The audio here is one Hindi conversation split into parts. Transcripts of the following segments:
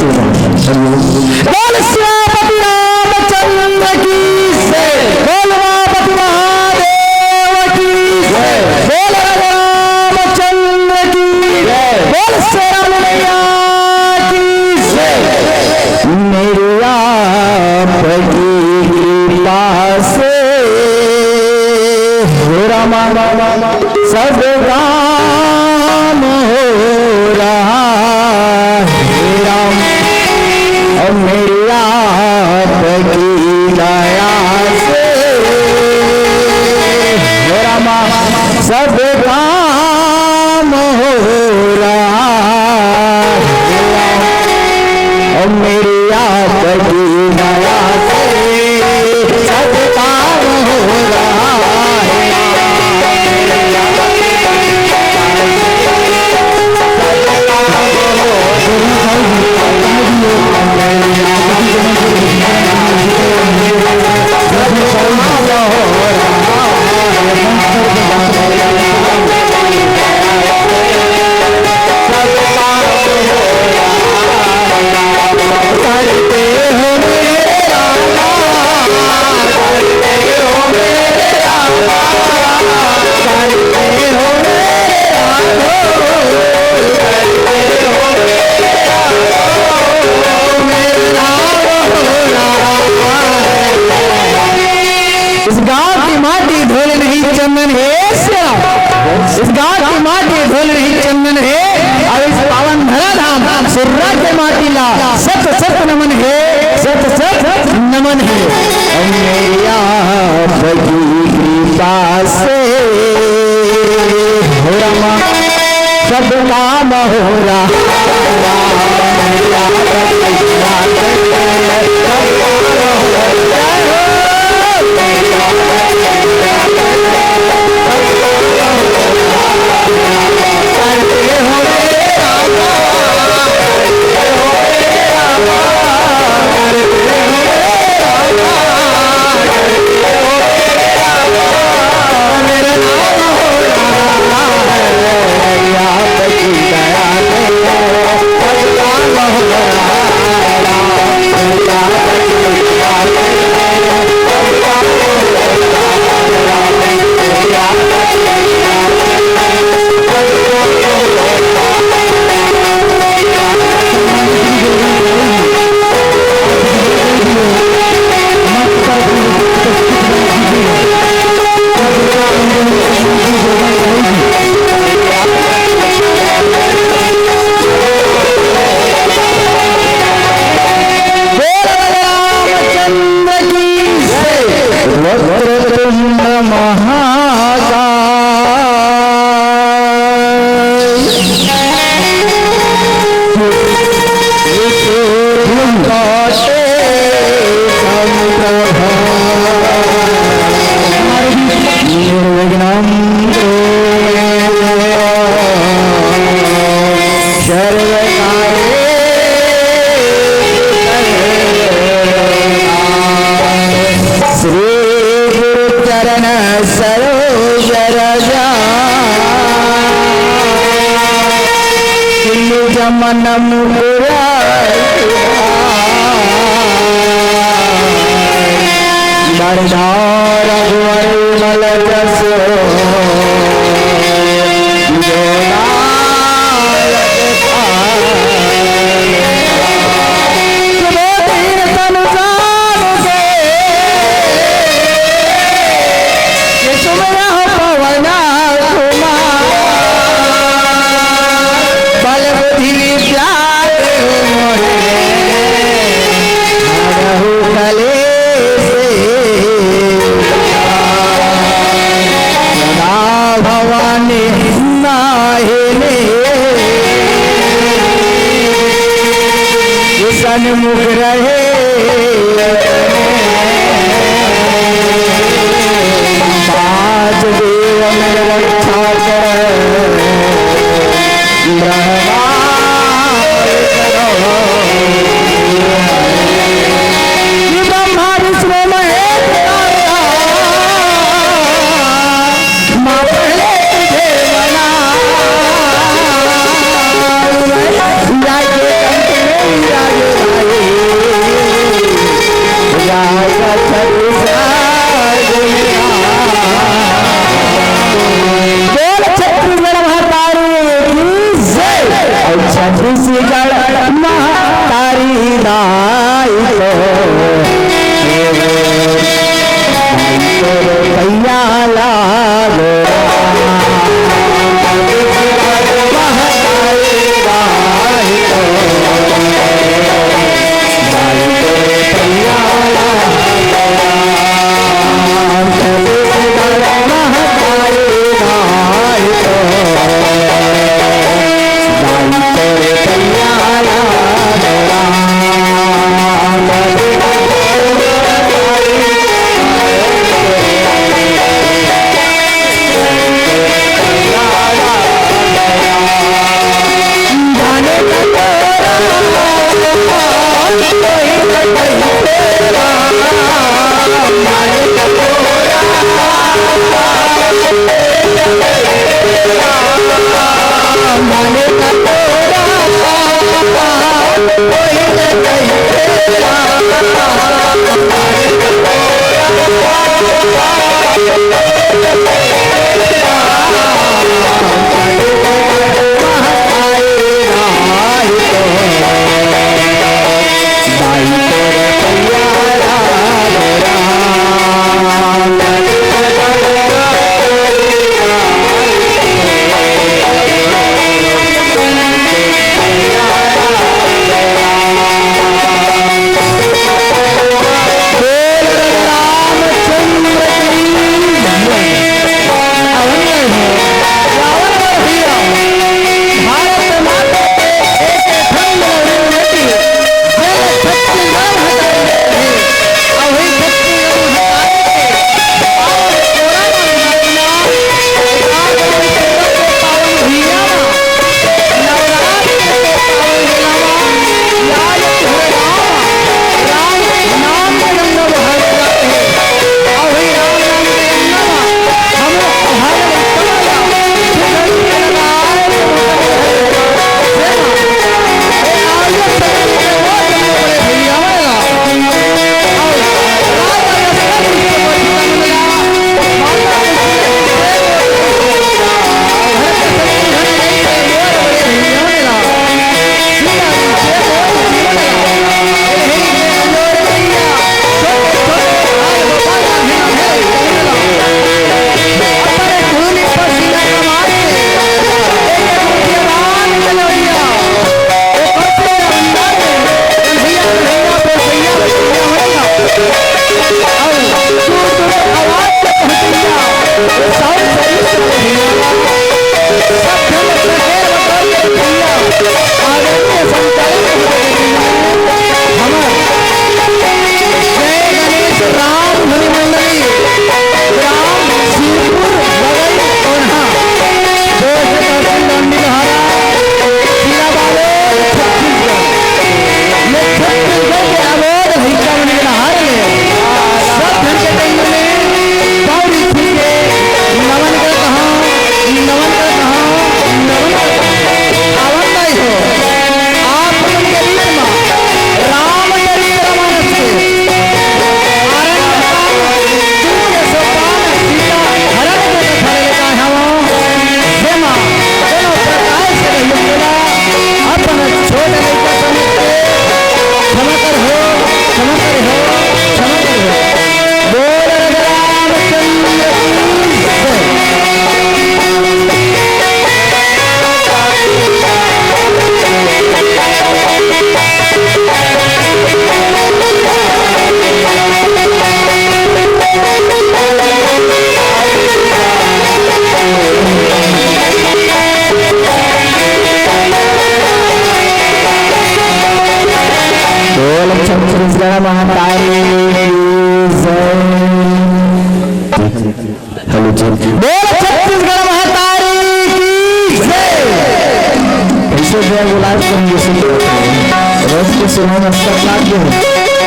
बोल श्यामपति रामचंद्र की जय, बोल उमापति महादेव की जय, बोल रामचंद्र की जय, बोल श्याम मैया की जय। मेरी आपकी कृपा से हो रामा सब काम हो रहा है राम, और मेरी आपकी दया से हो रामा सब काम हो रहा है राम, और मेरी आपकी दया से सब काम हो रहा है। इस गांव की माटी ढोल नहीं चंदन है श्याम, इस गांव की माटी ढोल नहीं चंदन है, और इस पावन धरा धाम सुर्रा के माटी ला सत सत नमन है, सत सत नमन है। और मेरी आपकी कृपा से हो रामा सब काम हो रहा मन मुकुरा बरधार मल जस मुख रहे बाज देव में रक्षा कर ब्रह्मा विष्णु महेश माँ पहले तुझे बना जाके दाई तो कैया लागो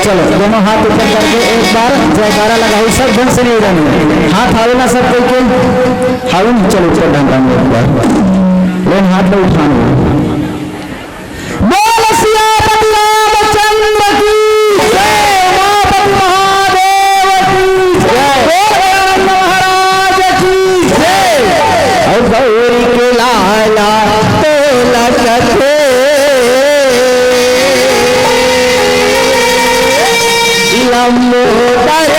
चलो दोनों हाथ ऊपर करके एक बार जयकारा लगाओ सब ढंग से नहीं जाने हाथ हालो ना सब कोई के हालो चलो ऊपर ढंग का एक बार लेकिन हाथ में उठाना बोल सियापति रामचंद्र की जय माता महादेव की जय बोल महाराज की जय और गौरी के लाला तो लटके लंबोदर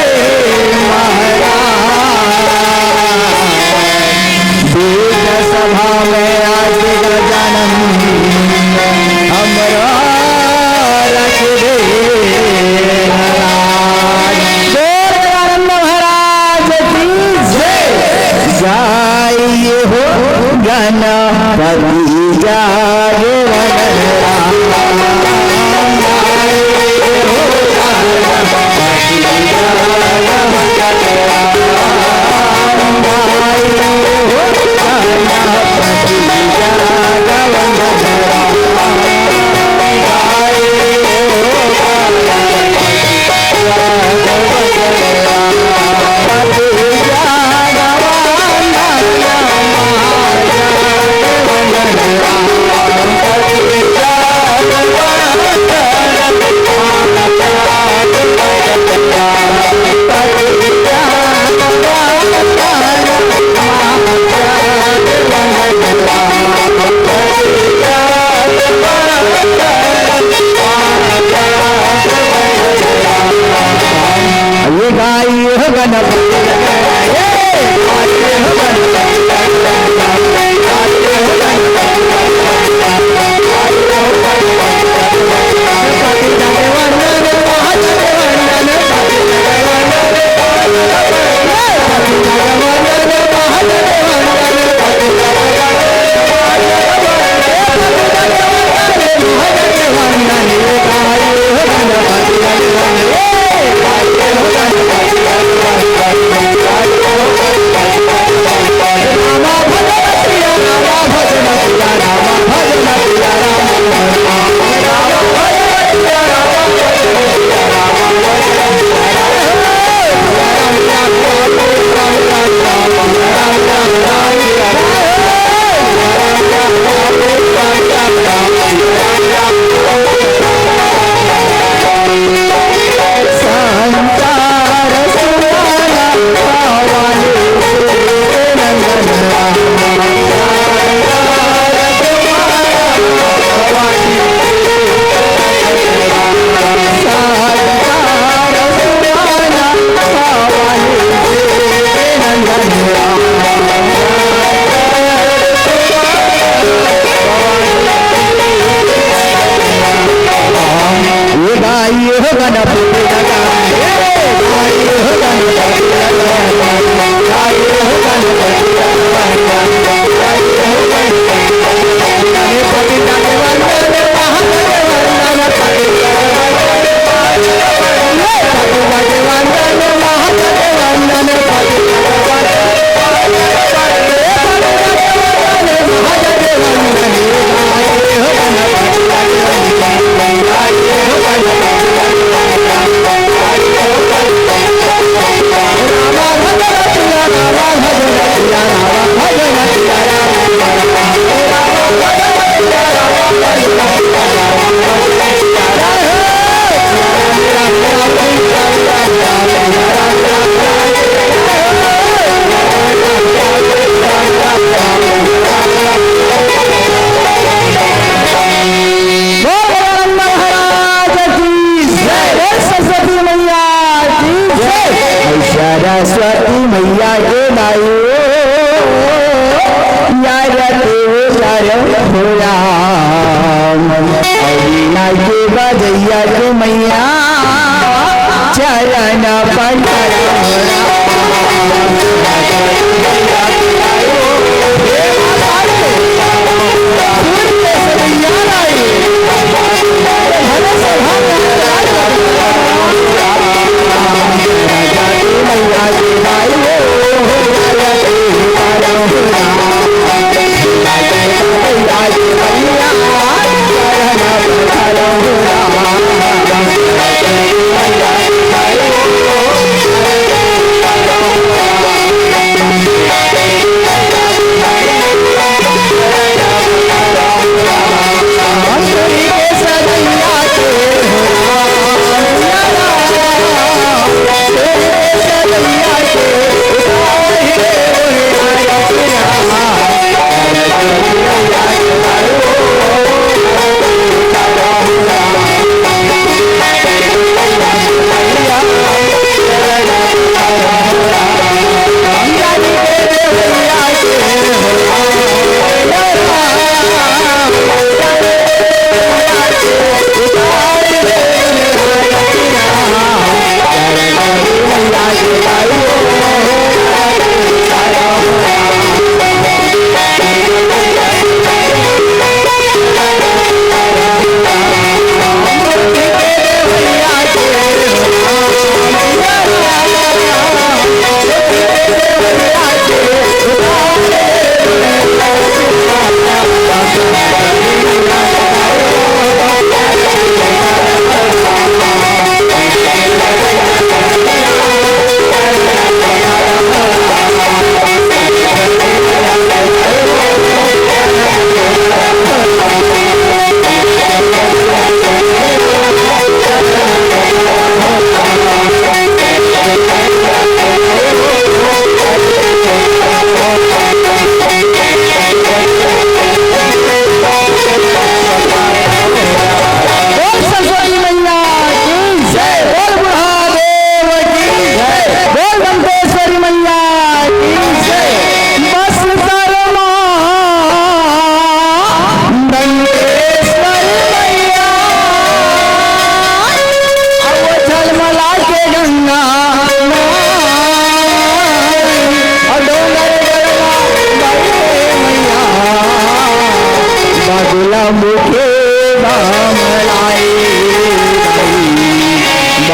बीज सभा में आज गजानन हमरा रख दे महाराज की जय। गाइए हो गणपति जागरण सरस्वती मैया के दायो यार के बजैया के मैया चरण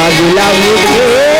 जागिला मुझे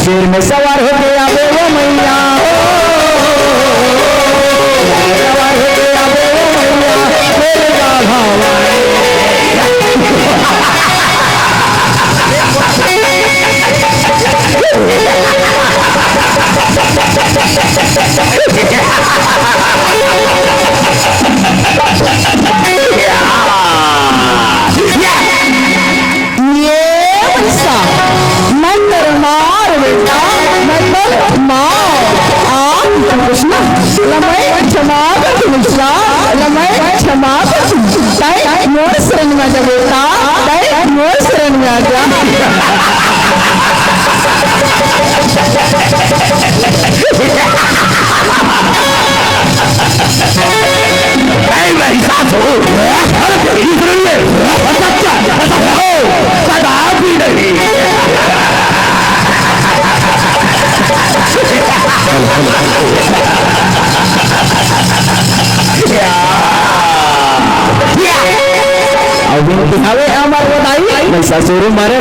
शेर में सवार हो गया वो मैया, सवार हो गया वो मैया मेरे राधा। शरण में जब बेटा मोर शरण में आ जा। मेरी साथ हो હવે અમાર બધાઈ પૈસા સોરું મારે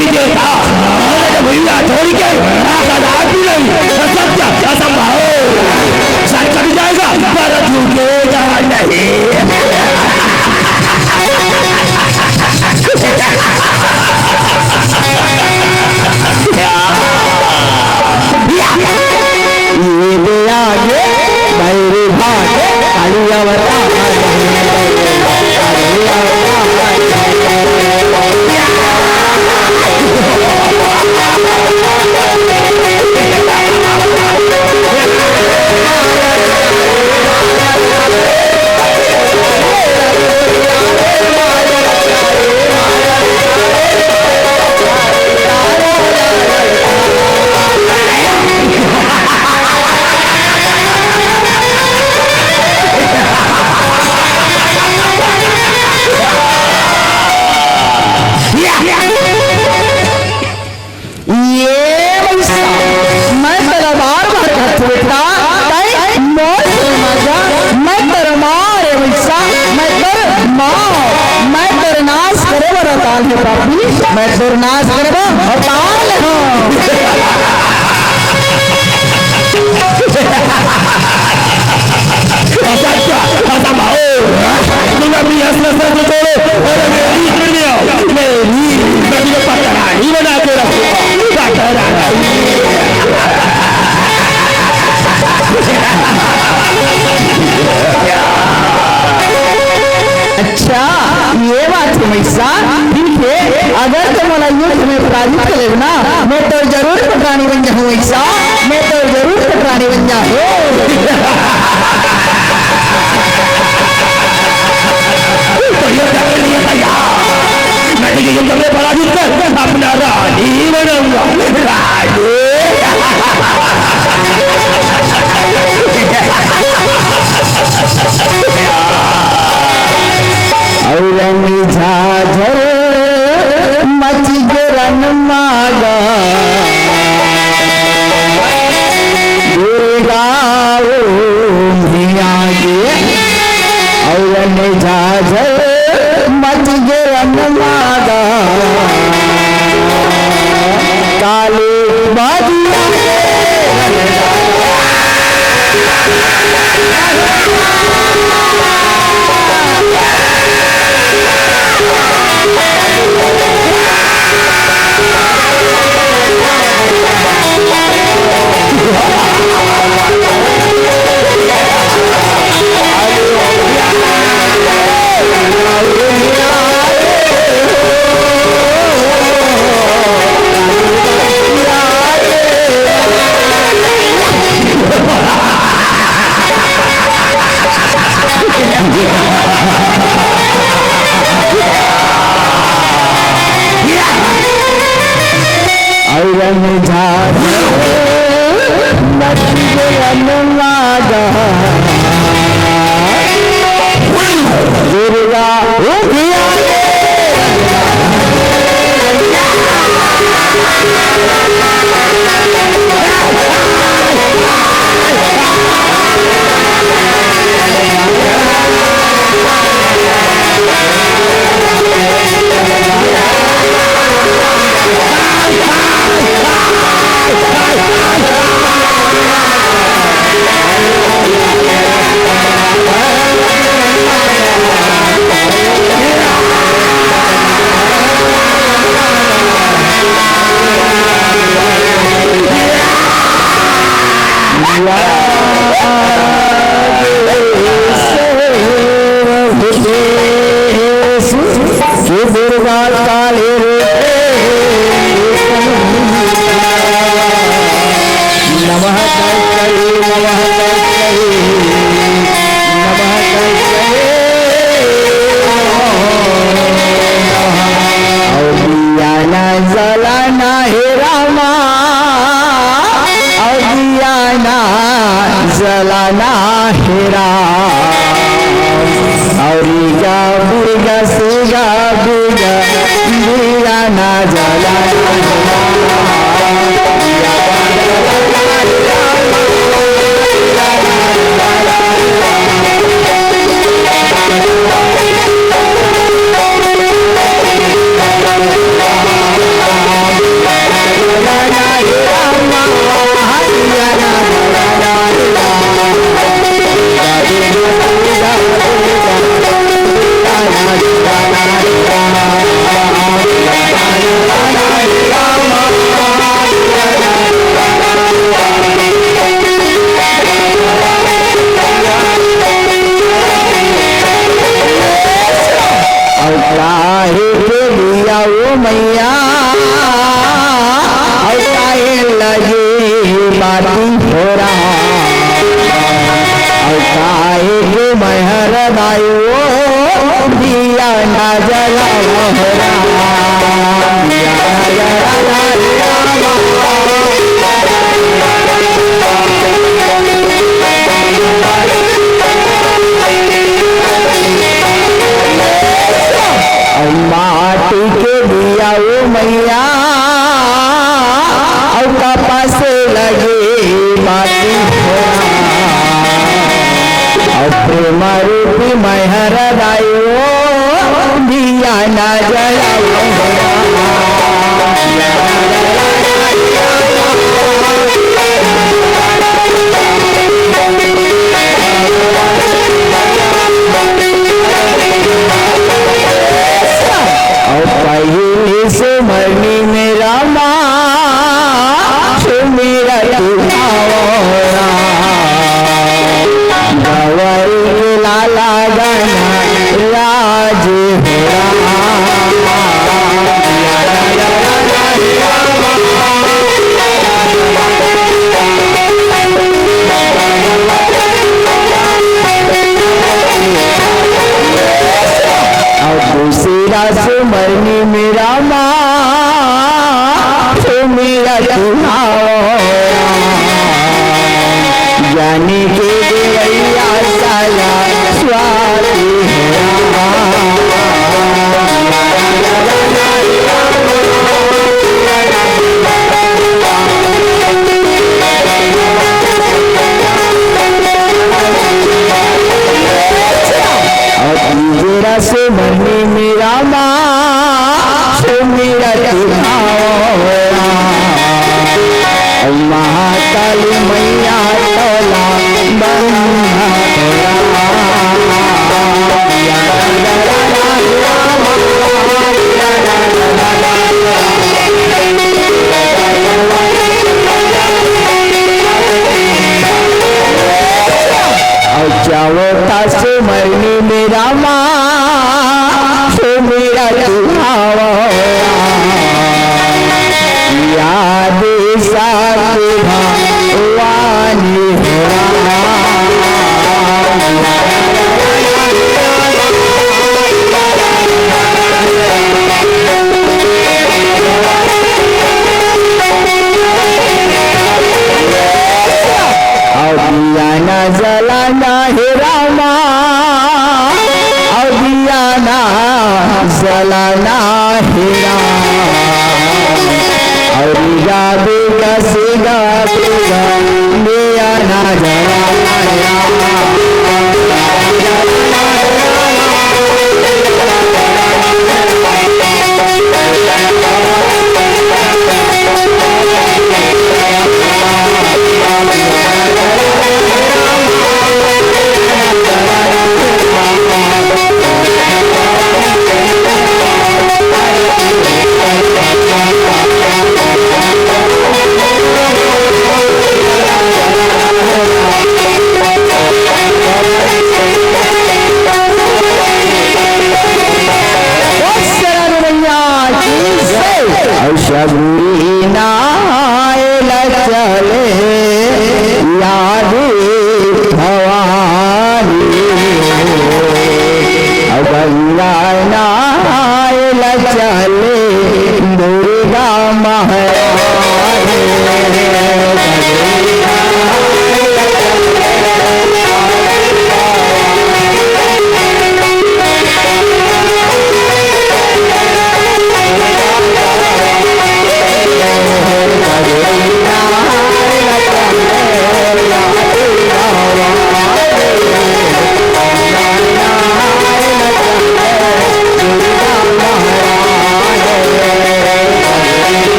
देवी देवता भैया छोड़ के भी नहीं, सत्य असंभव सर कट जाएगा पर झुकेगा नहीं। ये आगे भैरी भागे कालियावता मैं दुर्नाश करबो हड़ताल हूँ। अच्छा ये बात है मैसा, ठीक है अगर तुम मला युद्ध में पराजित कर लेना मैं तो जरूर पटरानी बन जाऊँ मैसा, मैं तो जरूर पटरानी बन जाऊँ। मैं युद्ध में पराजित कर अपना रानी बनूंगा। रानी झाझर मच गिरन मागा दुर्गा और झाझर मच गिरन मागा काली बाजिया जलाना हेरा और बुर्गा सेगा बुर्गा बुर्गा ना जलाना ओ मैया और काहे लगे बाती हो रहा और काहे के महर दायो दिया ना जला हो रहा दिया ना जला माटी के दिया ओ मैया और कपास लगे माटी और प्रेम रूपी महर दायो दिया ना जलाओ पहली से मरनी मेरा माँ मेरा गवाई के लाला गाना राज और दूसरा से मरनी मेरा माँ तो मेरा जाने के देवैया साला स्वाति और तीसरा से मरनी मेरा माँ तो मेरा महाकाली मैया तोला और चौथा से मरनी मेरा माँ तो मेरा याद साथी भगवानी और दिया ना जलाना है रामा और दिया ना जलाना है और गावे का सीधा दिया ना जलाना शबरी नायल चले याद भवानी गंगा नायल चले दुर्गा महारानी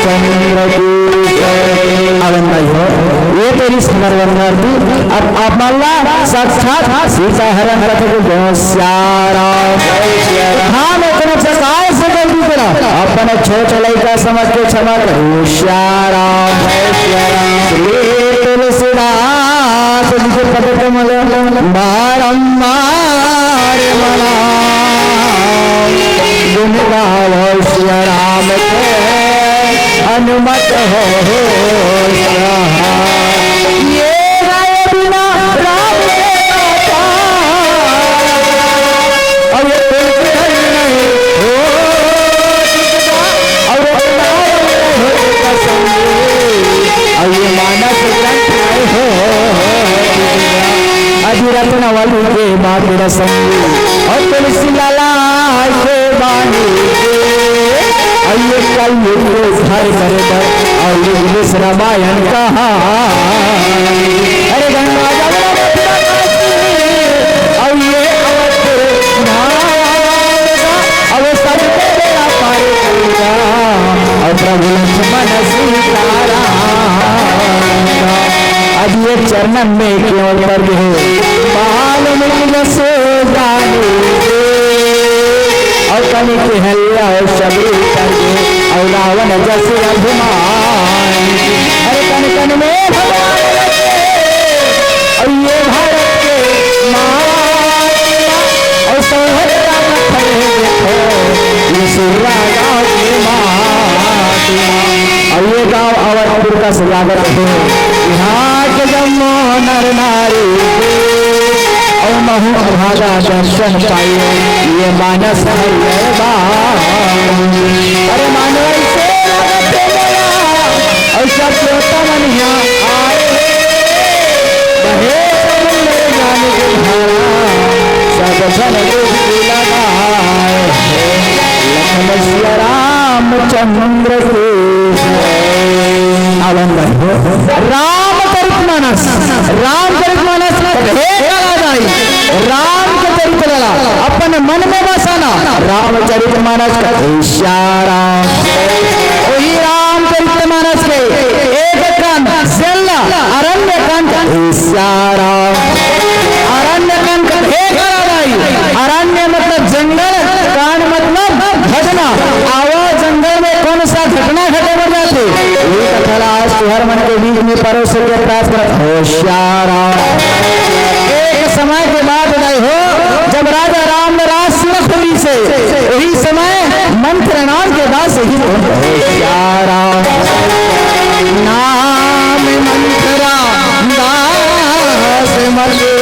रामचंद्र की ये तेरी स्मरण थी। अब आपला साक्षात सीता हरण हाँ मैं तुम्हें काय से गलती करा अपने छोटे का समझ के क्षमा करो श्याराम तुलसीदास तुझे पद कमल बारंबार मना गुण गाओ श्री राम के अनुमत हो ये गाय बिना राम और ये और ये मानस ग्रंथ हो अधिरत्न वाली के बात रसंगी और तुलसी लाला के बानी और ये कल युग घर करे और ये रामायण कहा अरे गंगा और ये अब सब तेरा पार करेगा और प्रभु लक्ष्मण सीतारा अब ये चरणन में क्यों कर दे बाल मिल से जाने और कनी के हल्ला और शबरी कर दे और रावण जैसे अभिमान अरे कन कन में भगवान और ये भारत के माँ और सौहरा देखो ये सुरा गाँव के माँ और ये गाँव अवधपुर का स्वागत है यहाँ के जम्मो नर नारी और महू भागा दर्शन पाइए ये मानस अरे मानव से और सब तमनिया आए जाने के धारा सब जन लगाए लक्ष्मण रामचंद्र के रामचरित मानस राम के चरित्र अपन मन में बसाना रामचरित मानस इशारा वही रामचरित मानस के एक कांड अरण्य कांड इशारा अरण्य कांड अरण्य मतलब जंगल कांड मतलब घटना आओ जंगल में कौन सा घटना घटे बढ़ जाते हर मन के बीच में परोस के प्रयास कर होशियारा एक समय के बाद हो जब राजा राम ने राज सुरखपुरी से वही समय मंत्र नाम के दास ही होशियारा नाम मंत्रा दास मरे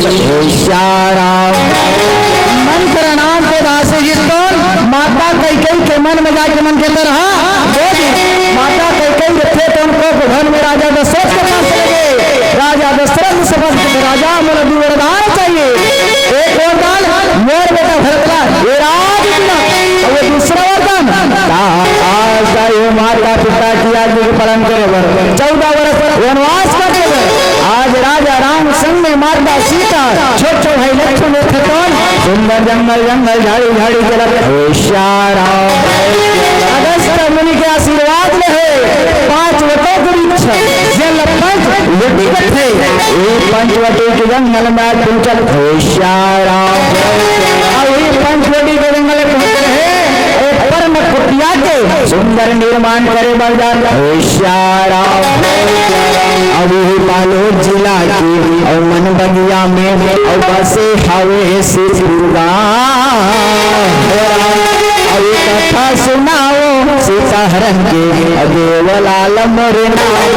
होशियारा मंत्र नाम के दास ही माता कैकेयी के मन में जाके मन के अंदर माता कैकेयी थे तो उनको घर में राजा दशरथ के पास लगे राजा दशरथ से राजा मेरा वरदान चाहिए एक वरदान मोर बेटा भरतला ये राज और ये दूसरा वरदान माता पिता की आज्ञा के पालन करे 14 वर्ष वनवास करते आज राजा राम संग में माता सीता छोटे भाई लक्ष्मण सुंदर जंगल जंगल झाड़ी झाड़ी होशियारा अगस्त मुनि के आशीर्वाद में है 5 वटों के वृक्ष पंचवटी के जंगल में पहुंचल होशियारा पंचवटी के जंगल में पहुंचे है परम कुटिया के सुंदर निर्माण करे बाजार होशियारा अभी बालोद जिला की और मन बगिया में और बसे हवे से कथा सुनाओ सीता हरण के देवलाल मोरे नाम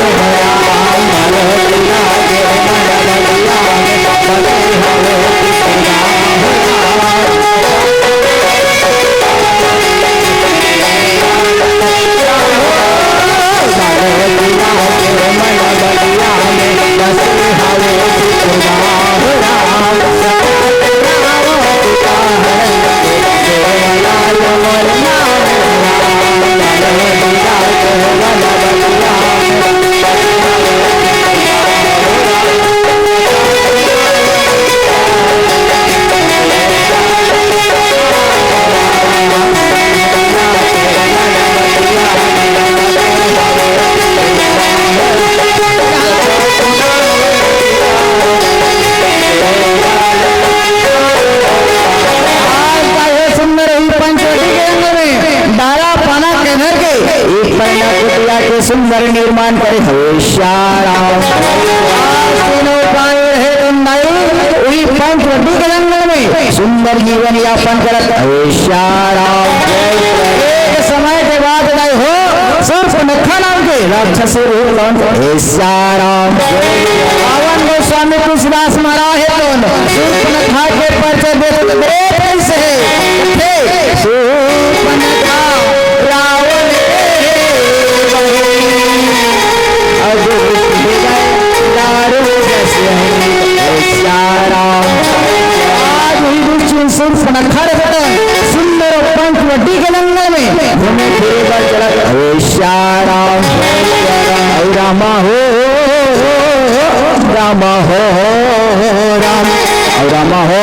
सुंदर निर्माण करे हवेशाराम। तीनों उपाय है वही पंचवटी के जंगल में सुंदर जीवन यापन करत हवेशाराम। एक समय के बाद गए हो सूर्पनखा नाम के राक्षस रूप हवेशाराम। पावन गोस्वामी तुलसीदास महाराज है तो सूर्पनखा के परिचय देते कैसे है सूर्पनखा रावण सुंदर पंचवटी के जंगल में घूमे फिरे पर चला हवेशाराम। रामा हो रामा हो राम रामा हो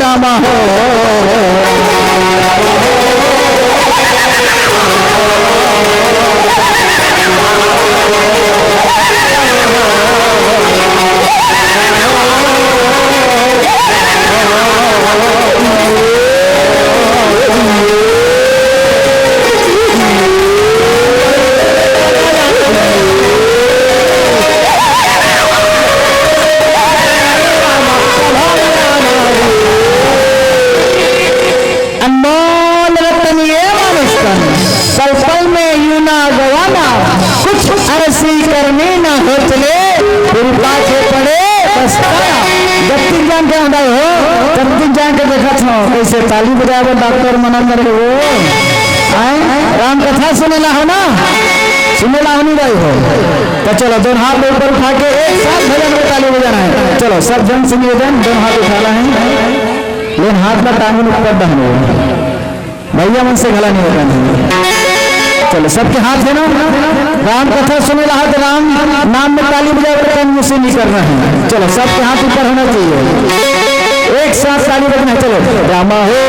रामा हो कैसे ताली बजावे डॉक्टर मना करे वो राम कथा सुनेला हो ना, सुनेला हो नहीं रही हो तो चलो दोनों हाथ ऊपर उठा के एक साथ भजन में ताली बजाना है। चलो सब जन से निवेदन दोनों हाथ उठाना है, लेकिन हाथ में टांगन ऊपर दहनो भैया मन से गला निवेदन है। चलो सबके हाथ है ना, राम कथा सुनेला हो तो राम नाम में ताली बजावे कम मुझसे नहीं करना है। चलो सबके हाथ ऊपर होना चाहिए, एक साथ ताली बजना है। चलो रामा हो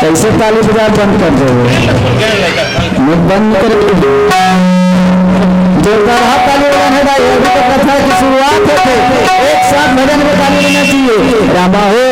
कैसे ताली बजा बंद कर दो, बंद कर जोरदार ताली बजाने का ये भी तो कथा की शुरुआत है। एक साथ भजन में ताली बजना चाहिए। रामा हो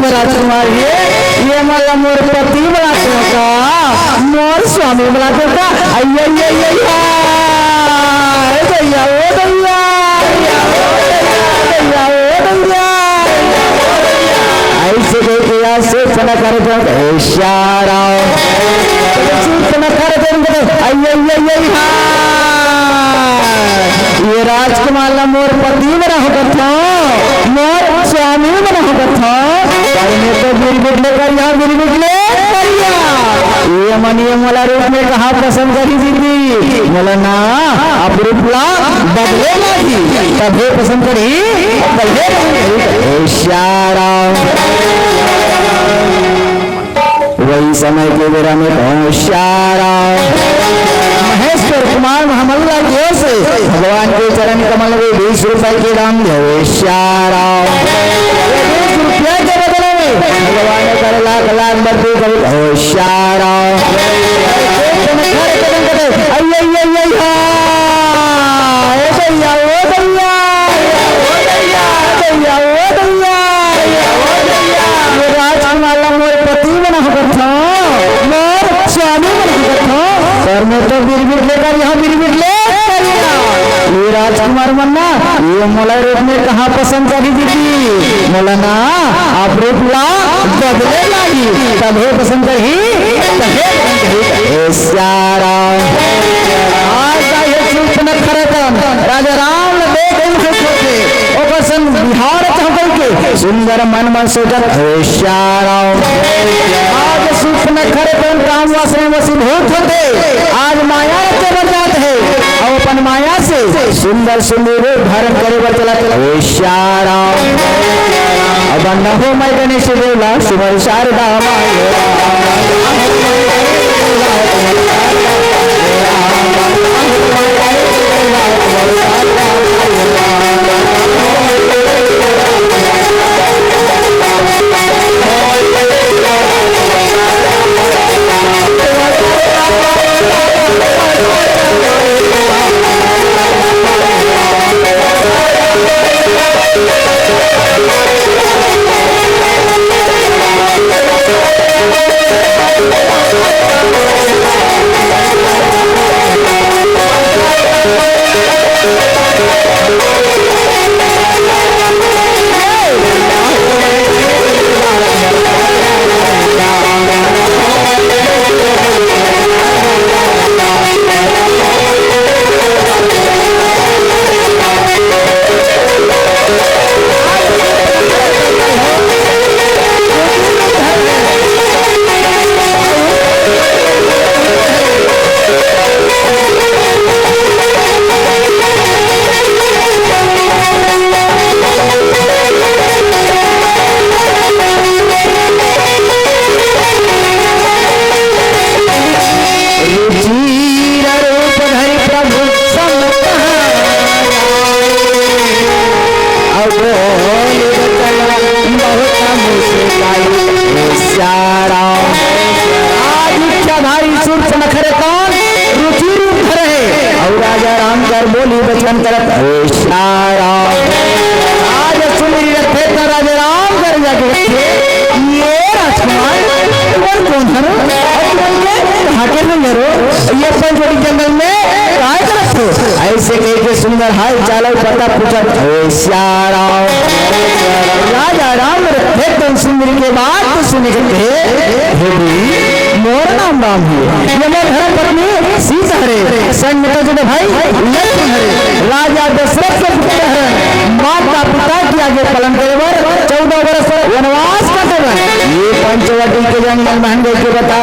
राजकुमार ये मला मोर पति बुलाते का मोर स्वामी बुलाते का ऐसे से फना करे ये राजकुमार मोर पति बना होकर था, मोर स्वामी बना होकर था। तो बिरबिट लेकर यहाँ बिरबिट ले ये मनिए मला रूप में कहा पसंद करी दीदी बोला ना आप रूपला बदलेगा ही तभी पसंद करी श्याराम। वही समय के बेरा में श्याराम महेश्वर कुमार महामल्ला की ओर से भगवान के चरण कमल में 20 रुपए के दाम दिए श्याराम। 20 रुपया के बदले में भगवान ने कर लाख लाख बढ़ती करी श्याराम। मैं तो बिरबिट लेकर यहाँ बिरबिट ले ये राजकुमार मन्ना ये मोला रूप में कहाँ पसंद करी दीदी मौलाना आप रूप ला बदले लागी तभी पसंद करी राजा राम बिहार सुंदर मन मन सोचत आज सुख न खरे काम वासना वसीभूत होते आज माया के बजात है और अपन माया से सुंदर सुंदर धारण करे बर चला अब न हो मैं गणेश देवला सुमर शारदा बोली बचन करत आज सुनी रखे तो राजा राम कर जाके ये राजकुमार कौन है ढाके में मरो ये पंचवटी जंगल में काय करत हो ऐसे कह के सुंदर हाल चाल पता पूछत राजा राम रखे तो सुंदरी के बाद तो सुने के मोर नाम राम है ये मोर धर्म पत्नी सीता हरे संग में तो भाई लक्ष्मण हरे राजा दशरथ के पुत्र हरे माता पिता के आगे पालन करे 14 वर्ष वनवास कटे ये पंचवटी के जंगल महंगे के बता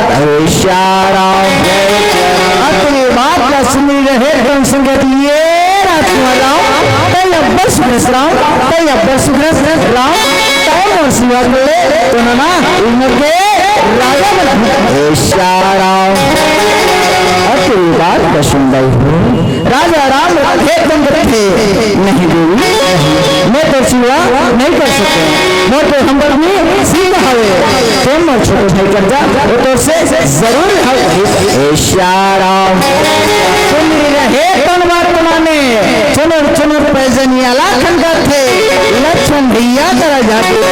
अपनी बात का सुनी रहे धन संगत ये राजकुमार राम तय अब्बर सुरेश राम तय अब्बर सुरेश राम तय और शिवा बोले तो ना इनके राजा बात का सुंदर राजा राम एकदम थे नहीं देवी मैं तो शिवा नहीं कर सकते मैं तो हम में सीधा हवे तुम और छोटे भाई कर जा वो तो से जरूर तुम रहे कौन बात बनाने चुनर चुनर पैजनिया लाखन का थे लक्ष्मण भैया करा जाते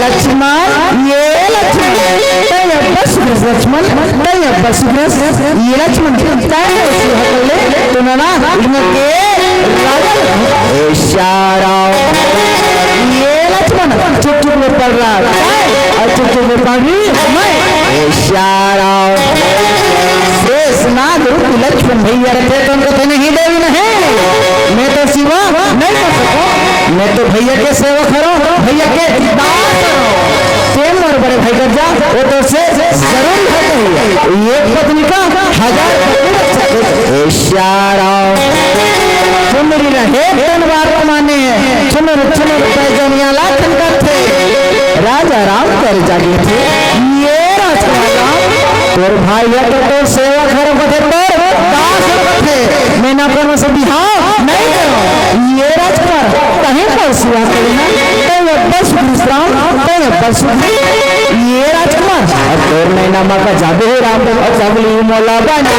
लक्ष्मण ये लक्ष्मण लक्ष्मण ये लक्ष्मण तो ना इनके ये लक्ष्मण चुप चुप में पढ़ रहा और चुप चुप में पढ़ लक्ष्मण भैया रखे तो उनको नहीं देवी नहीं मैं तो शिवा नहीं कर सकूं मैं तो भैया के सेवक करो भैया के प्रेम और बड़े भाई कर जा वो तो से जरूर है एक पत्नी का 1000 श्याराम चुनरी रहे तन बात माने चुनर चुनर पैजनिया लाखन करते राजा राम कर जागे थे ये राजकुमार तोर भाई है तो सेवा घर बथे तोर दास बथे मैं ना पर से बिहार नहीं करो ये राजकुमार कहीं पर सेवा करना तो बस विश्राम तो बस ये राजकुमार और तोर नहीं नामा का जादू है राम और सबली मौला बना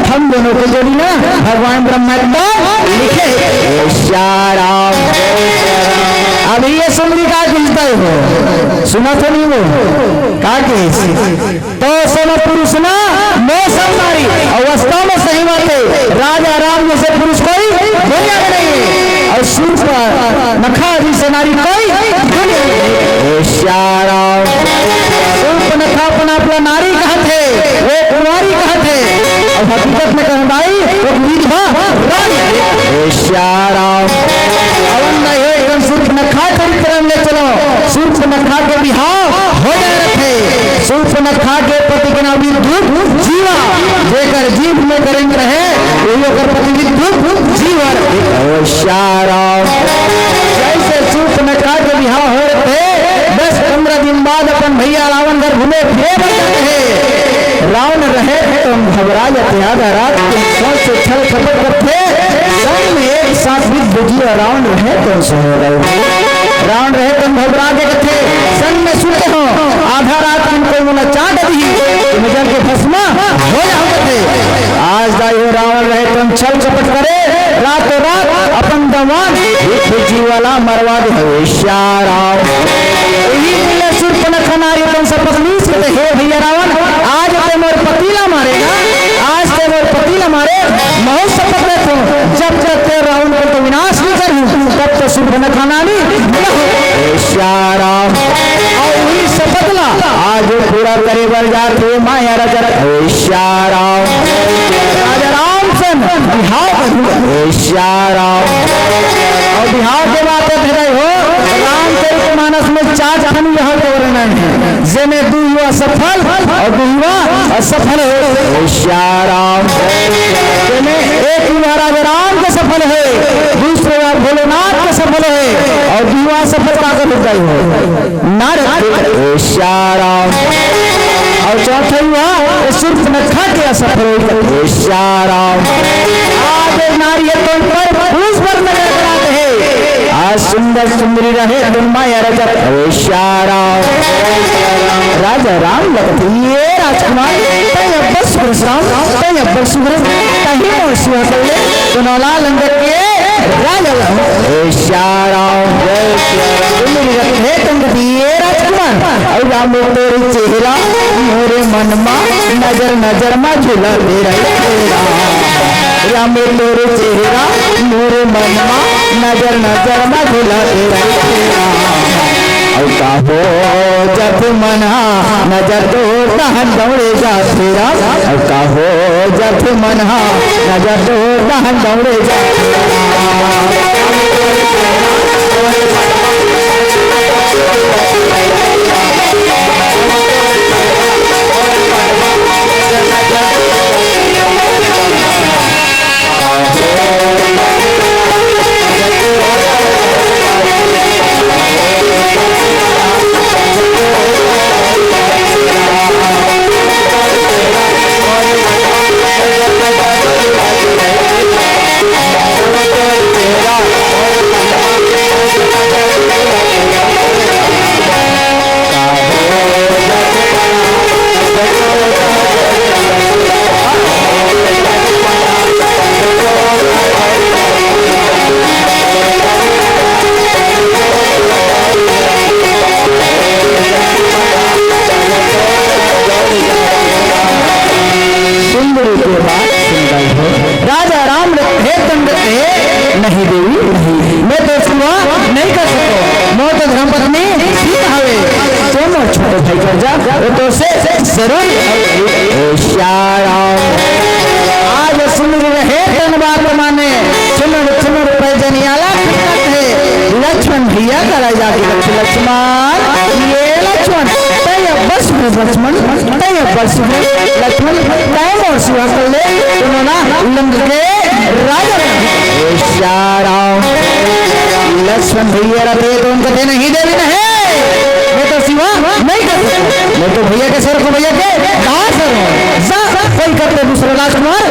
हम दोनों को जोड़ी ना भगवान ब्रह्मा लिखे श्याराम। अभी ये सुंदरी का खिलता हो सुना तो नहीं वो का तो सम पुरुष ना मौसम नारी अवस्था में सही बात है। राजा राम जैसे पुरुष कोई दुनिया में नहीं है और सूर्य पर नखा जैसे नारी कोई दुनिया में नहीं। श्याराम सूर्य नखा अपना नारी कहा थे वो कुमारी कहा थे और हकीकत में कहना भाई वो विधवा रानी। श्याराम एकदम सूर्य नखा चरित्र में चलो सूर्य नखा के बिहार हो जाए रखे सूर्य नखा के पति के नाम विद्युत जीवा जेकर जीव में करेंगे रहे वो कर पति विद्युत जीवन। श्याराम जैसे सूर्य नखा के बिहार हो रहे 10-15 दिन बाद अपन भैया रावण घर घूमे फिरे बन रहे रावण रहे तो हम घबरा जाते आधा रात सोच से छल खपत करते संग में एक साथ बुद्धि और रावण रहे तो सो रहे रावण रहे तो घबरा के कथे संग में सुनते हो आधा रात में कोई मुना चाट दी मुझे के फसमा हो जाओ थे आज दाई हो रावण रहे तो छल कपट करे रातों रात अपन दवान बुद्धि वाला मरवा दे। श्याराम यही मिले सूर्य नखा नारी तुम सब पत्नी से हे भैया रावण आज ते मोर पतीला मारेगा आज ते मोर पतीला मारे बहुत शपथ ले तो जब तक ते रावण को तो विनाश नहीं करूं तब तो सूर्य नखा नारी श्याराम और वही शपथ ला आज पूरा करे बर जाते माया राजा श्याराम राजा राम से बिहार श्याराम और बिहार के बात है हो रामचरित मानस में 4 खंड यह वर्णन है जिनमें 2 हुआ सफल और 2 हुआ असफल है। श्याराम जिनमें एक हुआ राजा राम का सफल है दूसरे बार भोलेनाथ का सफल है और 2 हुआ सफलता का विजय हो नारद। श्याराम और चौथा हुआ सूर्य नखा के असफल हो। श्याराम आज नारी तो पर पुरुष पर नजर कराते हैं आज सुंदर सुंदरी रहे तुम माया रजत। श्याराम राजा राम लगते ये राजकुमार बस तय बस कहीं और शिवा कर सुनौला लंगर के राजा। श्याराम है तुम ये राजकुमार और राम तेरे चेहरा मोरे मन मा नजर नजर मा झूला दे रहा राम तेरे चेहरा मोरे मन मा नजर नजर मा झूला दे रहा और कहो जब मना नजर तोड़ता दौड़े जा तेरा, और कहो जब मना नजर तोड़ता दौड़े जा राजा राम हे दंड नहीं देवी नहीं, मैं तो सुना नहीं कर सको, मोत धर्म पत्नी सीता हवे दोनों छोटे भाई कर जा वो तो से जरूर आज सुन रहे धन्यवाद माने चुनर चुनर पैजनियाला है लक्ष्मण भैया करा जाके लक्ष्मण ये लक्ष्मण तय बस में लक्ष्मण तय बस में लक्ष्मण टाइम और सिवा कर ले उन्होंने लंग के राजा लक्ष्मण भैया रहे तो उनको देना ही देवी नहीं, मैं तो सिवा नहीं कर सकता, मैं तो भैया के सर को भैया के कहा सर कोई करते दूसरा राजकुमार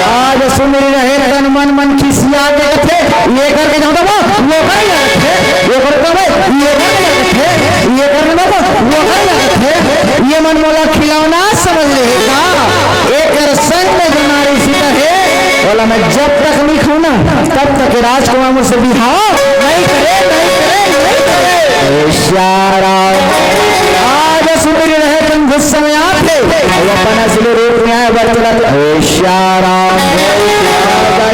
आज सुन रहे तन मन मन खिसिया के थे ये करके जाता वो कर थे ये करके भाई ये थे ये करने बाबा वो कर थे ये मन मोला खिलौना समझ लेगा एक संग में जो नारी सीता है बोला मैं जब तक नहीं खाऊं ना तब तक राजकुमार मुझसे बिहार नहीं करे नहीं करे नहीं करे आज सुन रहे तुम गुस्से में आते वो अपना सिले रूप में आए बरतलत होशियाराम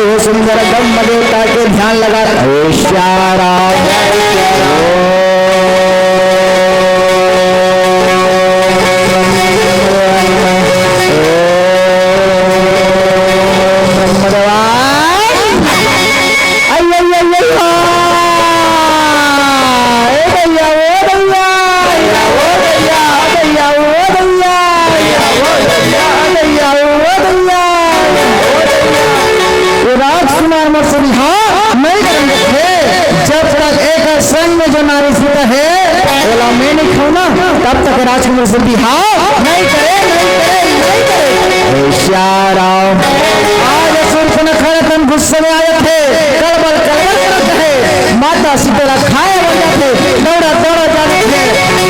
ये सुंदर ब्रह्म देवता के ध्यान लगा होशियाराम तब तक राजकुमार से बिहार नहीं करे नहीं करे नहीं करे होशियाराम आज सूर्पनखा तन गुस्से में आए थे कड़बड़ कड़बड़ करते थे माता सीता खाए बन जाते दौड़ा दौड़ा जाते थे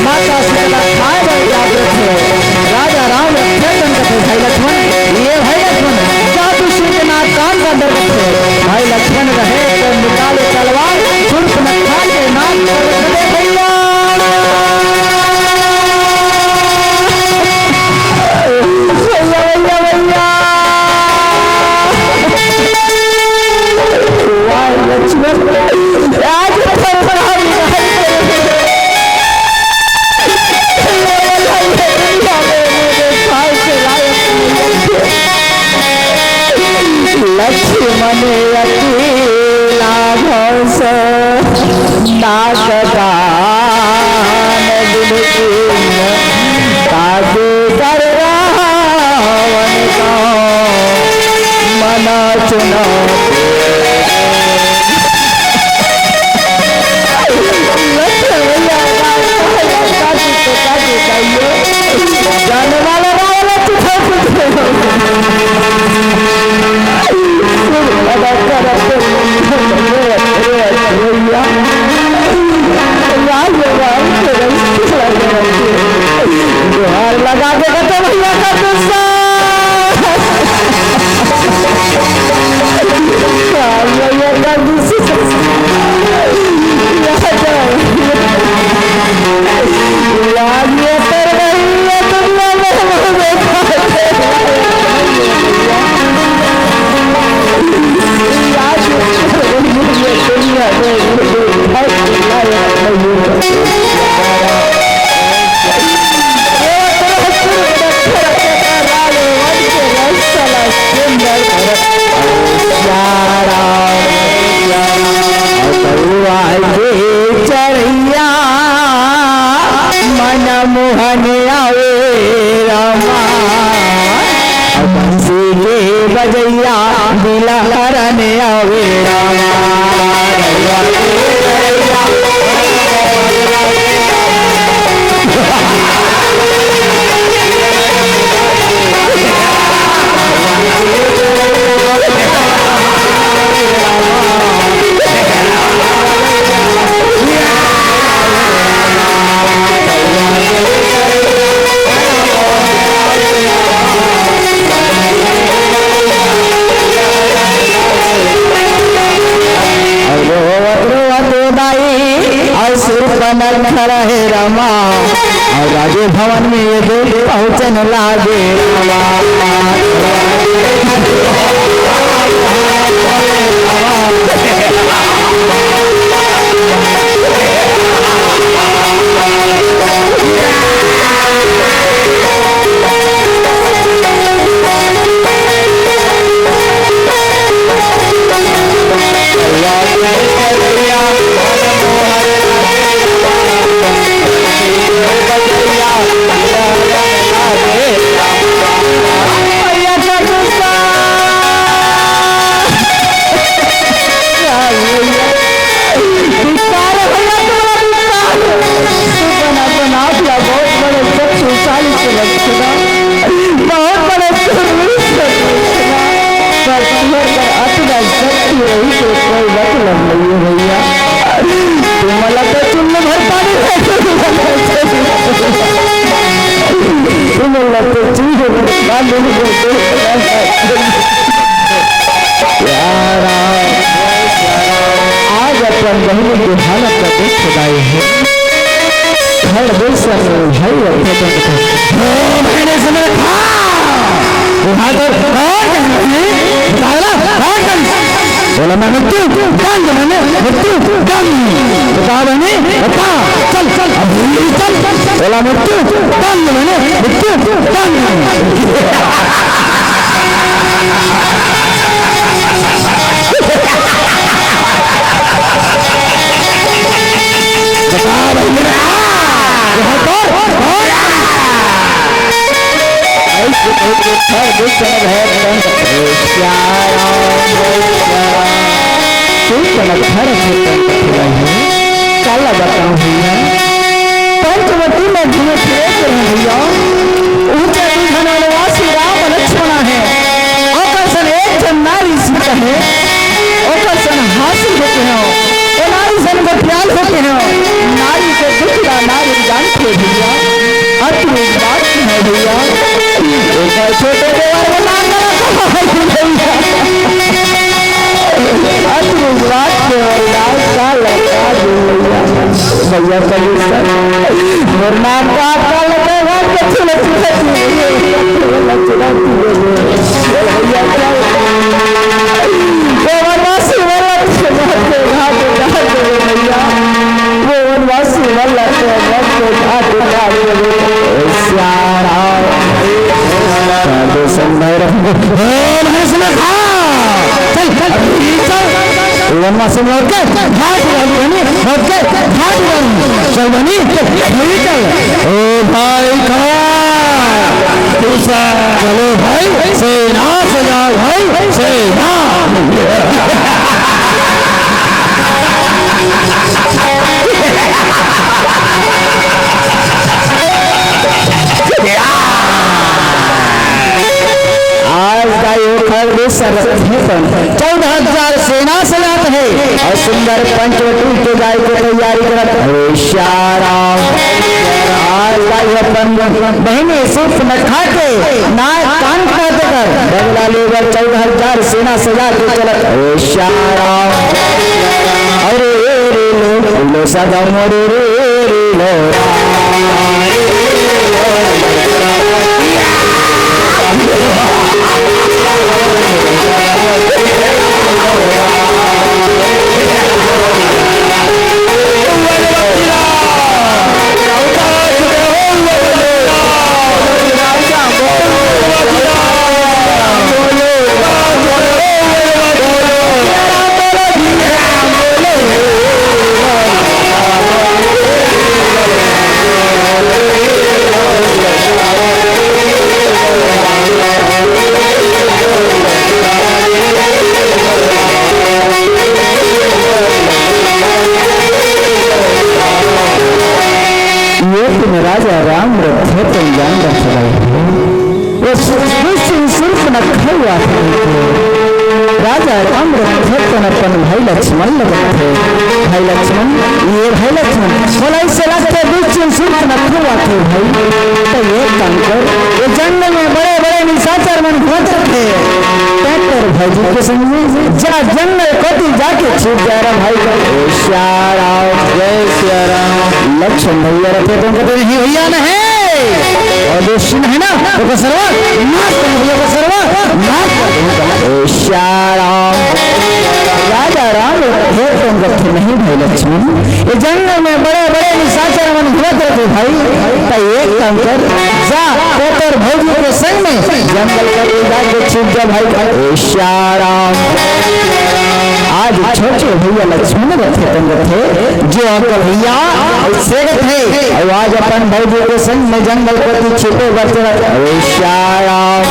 माता सीता खाए बन जाते थे राजा राम रखे थे भाई लक्ष्मण ये भाई लक्ष्मण जादू सूर्यनाथ कान का दर्द थे भाई लक्ष्मण रहे तो निकाले तलवार सूर्पनखा के नाम भैया लक्ष्मण अकेला घोष नागदान कागे कर रावण का मना चुना जाने वाला जोहार लगा देगा तो भैया का गुस्सा लीला हरने आवे रामा खड़ा है रामा और राजे भवन में ये दो पहुंचन लागे आज अपन बहनों की हालत का दुख खुदाई है हर दिल से भाई मैंने समझ बोला मैं मृत्यु बंद मैंने मृत्यु बंद बता बहने बता चल चल चल बोला मृत्यु बंद मैंने मृत्यु बंद पंचवटी में घूमे फिरे भैया ऊंचे धनवासी राम लक्ष्मण है आकर्षण एक जन नारी सीता है आकर्षण हासिल होते हैं ये नारी सन को ख्याल होते हैं नारी के दुख का नारी जानते भैया अति बात है भैया छोटे देवर बना भैया नाम का वनवासी चल बनी ओ भाई चलो भाई सेना सजाओ भाई सेना आज का ये खर्च 14,000 सेना सजात है और सुंदर पंचवटी के गाय की तैयारी करत आज का ये बहने सिर्फ न खाके ना कान खाते कर बगला लेकर 14,000 सेना सजा के चलत अरे रे लो सदा मोरे रे लो जान रखे वो सुर्ख न खा राजा राम रखे तन अपन भाई लक्ष्मण लगते भाई लक्ष्मण ये भाई लक्ष्मण बोला इससे लगते दुष्ट सुर्ख न खा भाई तो ये काम कर ये जंगल में बड़े बड़े निशाचर मन घुमत रखे ट्रैक्टर भाई जी के संग में जा जंगल कति जाके छूट जा रहा भाई का श्याराम जय श्री राम लक्ष्मण भैया रखे तुम कहते नहीं भैया नहीं और दोषी है ना तो सर्वा नाश कर भैया को सर्वा नाश कर श्याराम राजा राम रखे तुम कहते नहीं भाई लक्ष्मण ये जंगल में बड़े बड़े निशाचर मन घुमत रखे भाई तो एक काम कर जा पोतर भौजी के संग में जंगल का जाके छूट जा भाई का श्याराम आज छोटे भैया लक्ष्मण रखे तुम कहते जो आपका भैया से थे और आज अपन भौजी के संग में जंगल को छिपे बचे श्याराम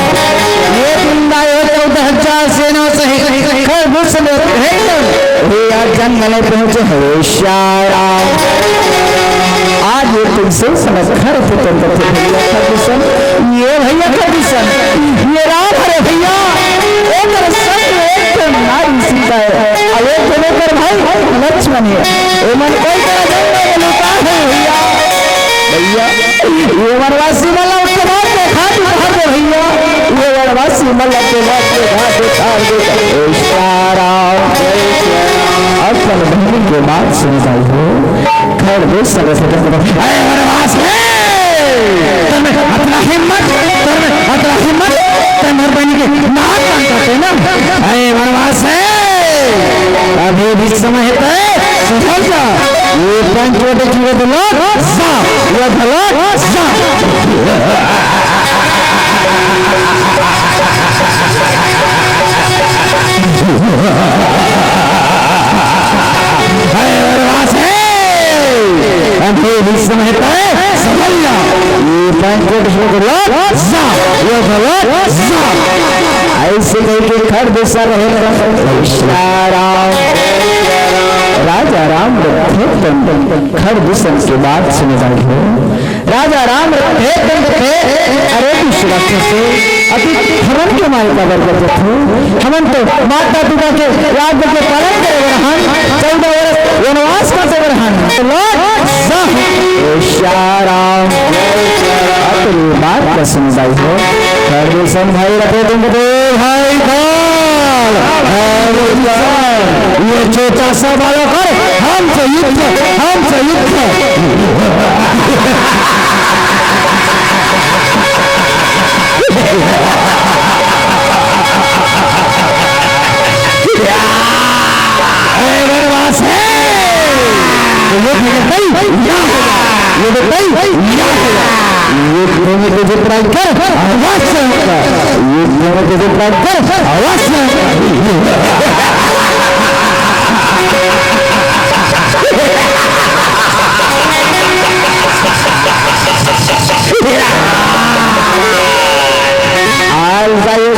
ये जिंदा 14,000 सेना सहित खरगोश भैया जंगल में पहुंचे हरे श्याराम आज ये तुमसे समझ खर थे तुम कहते भैया खरगोशन ये भैया खरगोशन ये राम हरे भैया एक नारी सीता है अब एक लेकर भाई लक्ष्मण है मन कोई तरह जंगल में लुका है भैया भैया ये वनवासी मल्ला उसके बाद देखा दे भैया ये वनवासी मल्ला के बाद देखा दे अपन बहनी के बात सुन जाई हो खैर वो सगे वनवास अपना हिम्मत तुम्हारे बहनी के नाक काटते ना अरे वनवास है अभी भी समय है समझ जा ये पंचवटी की दलों साफ ये दलों साफ अभी भी समय है समझ जा ये पंचवटी की दलों साफ ये दलों साफ ऐसे कहीं के खड़ दिशा रहे राजा राम खड़ दिशन की बात सुने जाए हो राजा राम अरे से अति हमन के मारे का वर्ग थे हमन तो माता पिता के राज्य के पालन करे रहन 14 वर्ष वनवास का से रहन श्याराम अपनी बात का सुन जाए हो खरगोशन भाई रखे तुम भाई ये छोटा सा बालक है हमसे युद्ध वनवास है युद्ध में तुझे प्राण कर अवश्य युद्ध में तुझे प्राण कर अवश्य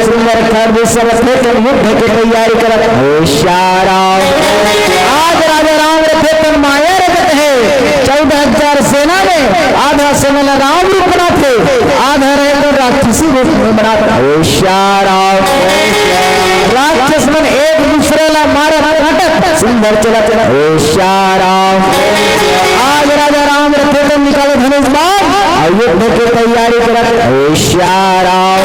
सुंदर खरगोशन युद्ध की तैयारी कर श्याराम आज राजा राम रखे तन माया रखते है 14,000 सेना में आधा सेना राम रूप बना थे आधा रहे राक्षसी रूप में बना श्याराम राक्षस मन एक दूसरे ला मारे नाटक सुंदर चला श्याराम आज राजा राम रखे तन निकाले धनुष बाण युद्ध की तैयारी कर श्याराम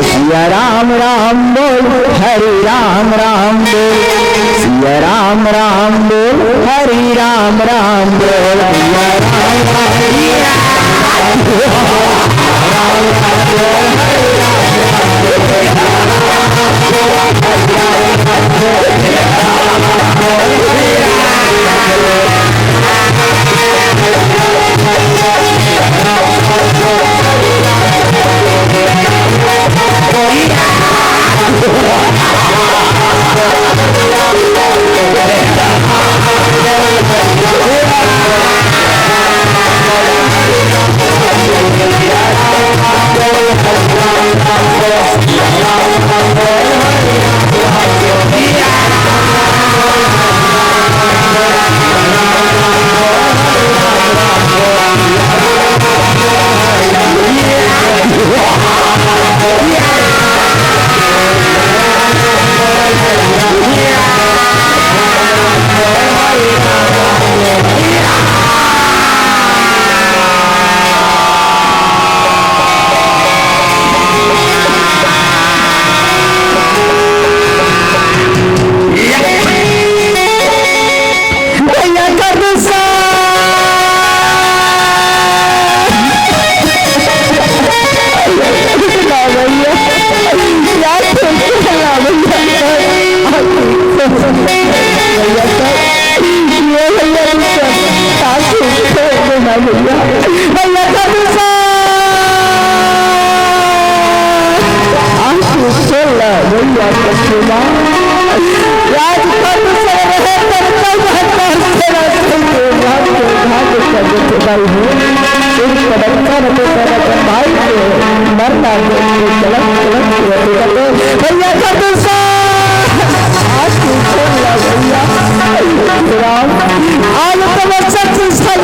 सिया राम राम बोल हरि राम राम बोल सिया राम राम बोल हरि राम राम बोल राज कर दूसरे रहे तब तक हकार से रास्ते के राज के भाग कर देते भाई हो एक कदम तो तेरा भाई को मरना के चलत चलत भैया कर दूसरा आज की छोड़ा भैया राम आज तो सच सच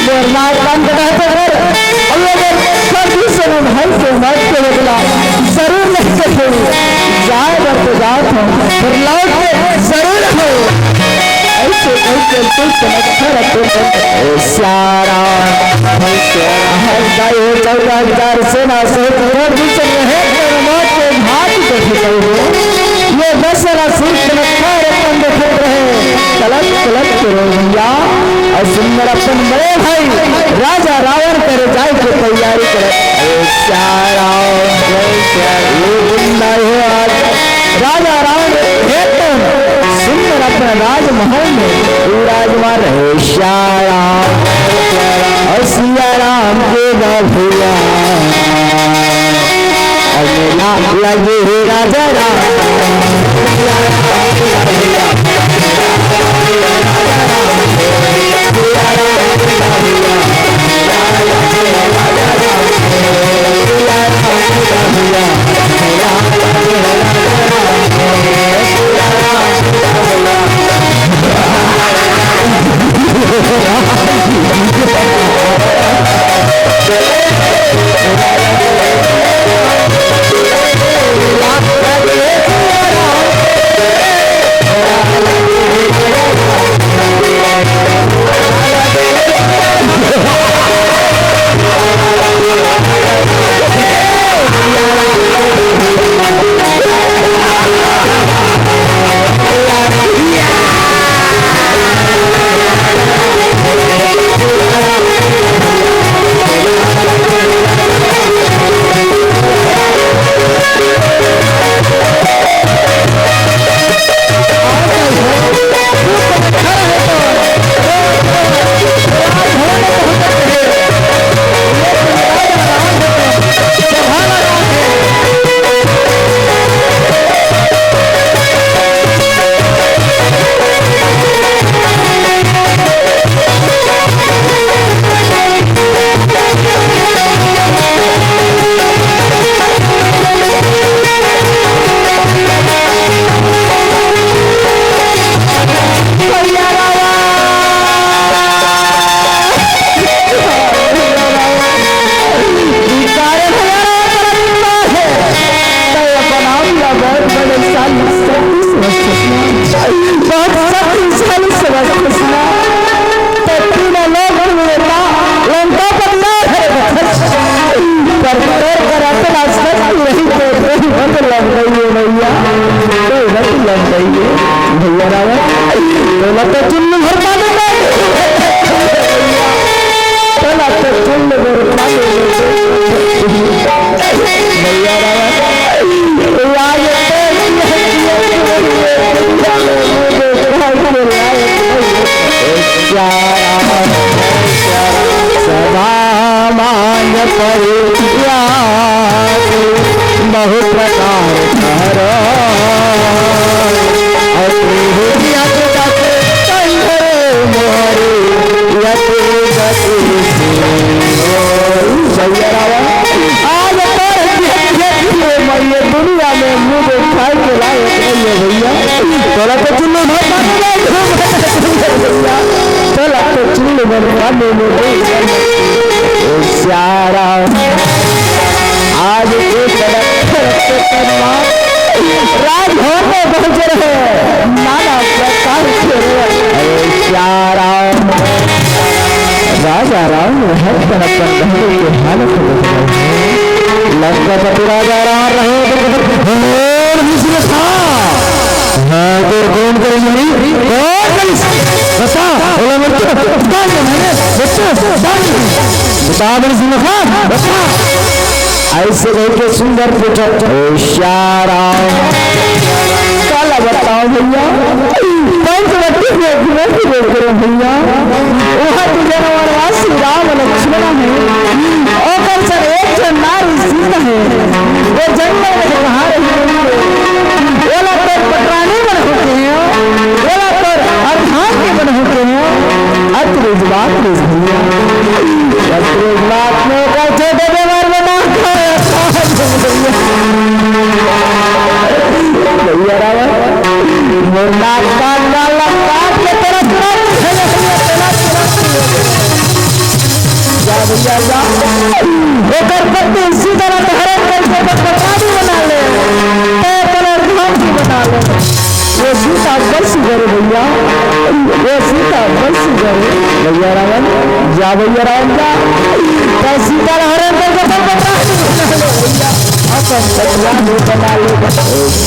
मरना काम करता है भाई से मत के बदला जरूर नहीं सकेगी जाए तो जात हो फिर लौट के जरूर हो ऐसे नहीं चलते रखते सारा हर गाय चौदह हजार सेना से करोड़ दूसरे रहे मौत के घाट देखे ये दशहरा सीख रखा देखे रहे तलक तलक करो भैया और सुंदर अपन बड़े भाई राजा रावण करे जाए की तैयारी करे राजा रावण सुंदर अपने राजमहल में विराजमान रहे श्याम और सिया राम के भैया और लगे राजा राम ऐसे के सुंदर पूछा काला बताओ भैया पंचवटी में घूमे करो भैया वहाँ तो जनवर श्री राम लक्ष्मण है और सर एक नारी सीता है वो जंगल में कहाँ रही बात नहीं भैया, एक बात में का छोटे बीमार बना भैया रावण मुन्ना काट डाला काट के तेरा जा भैया जा ओकर पत्नी इसी तरह धारण करके प्रसादी बना ले कलर धाम की बना ले वो सीता बस करे भैया, वो सीता बस करे भैया रावण जा भैया रावण जा तो सीता हरण करके प्रसादी बना ले भैया अपन बच्चा भी बना ले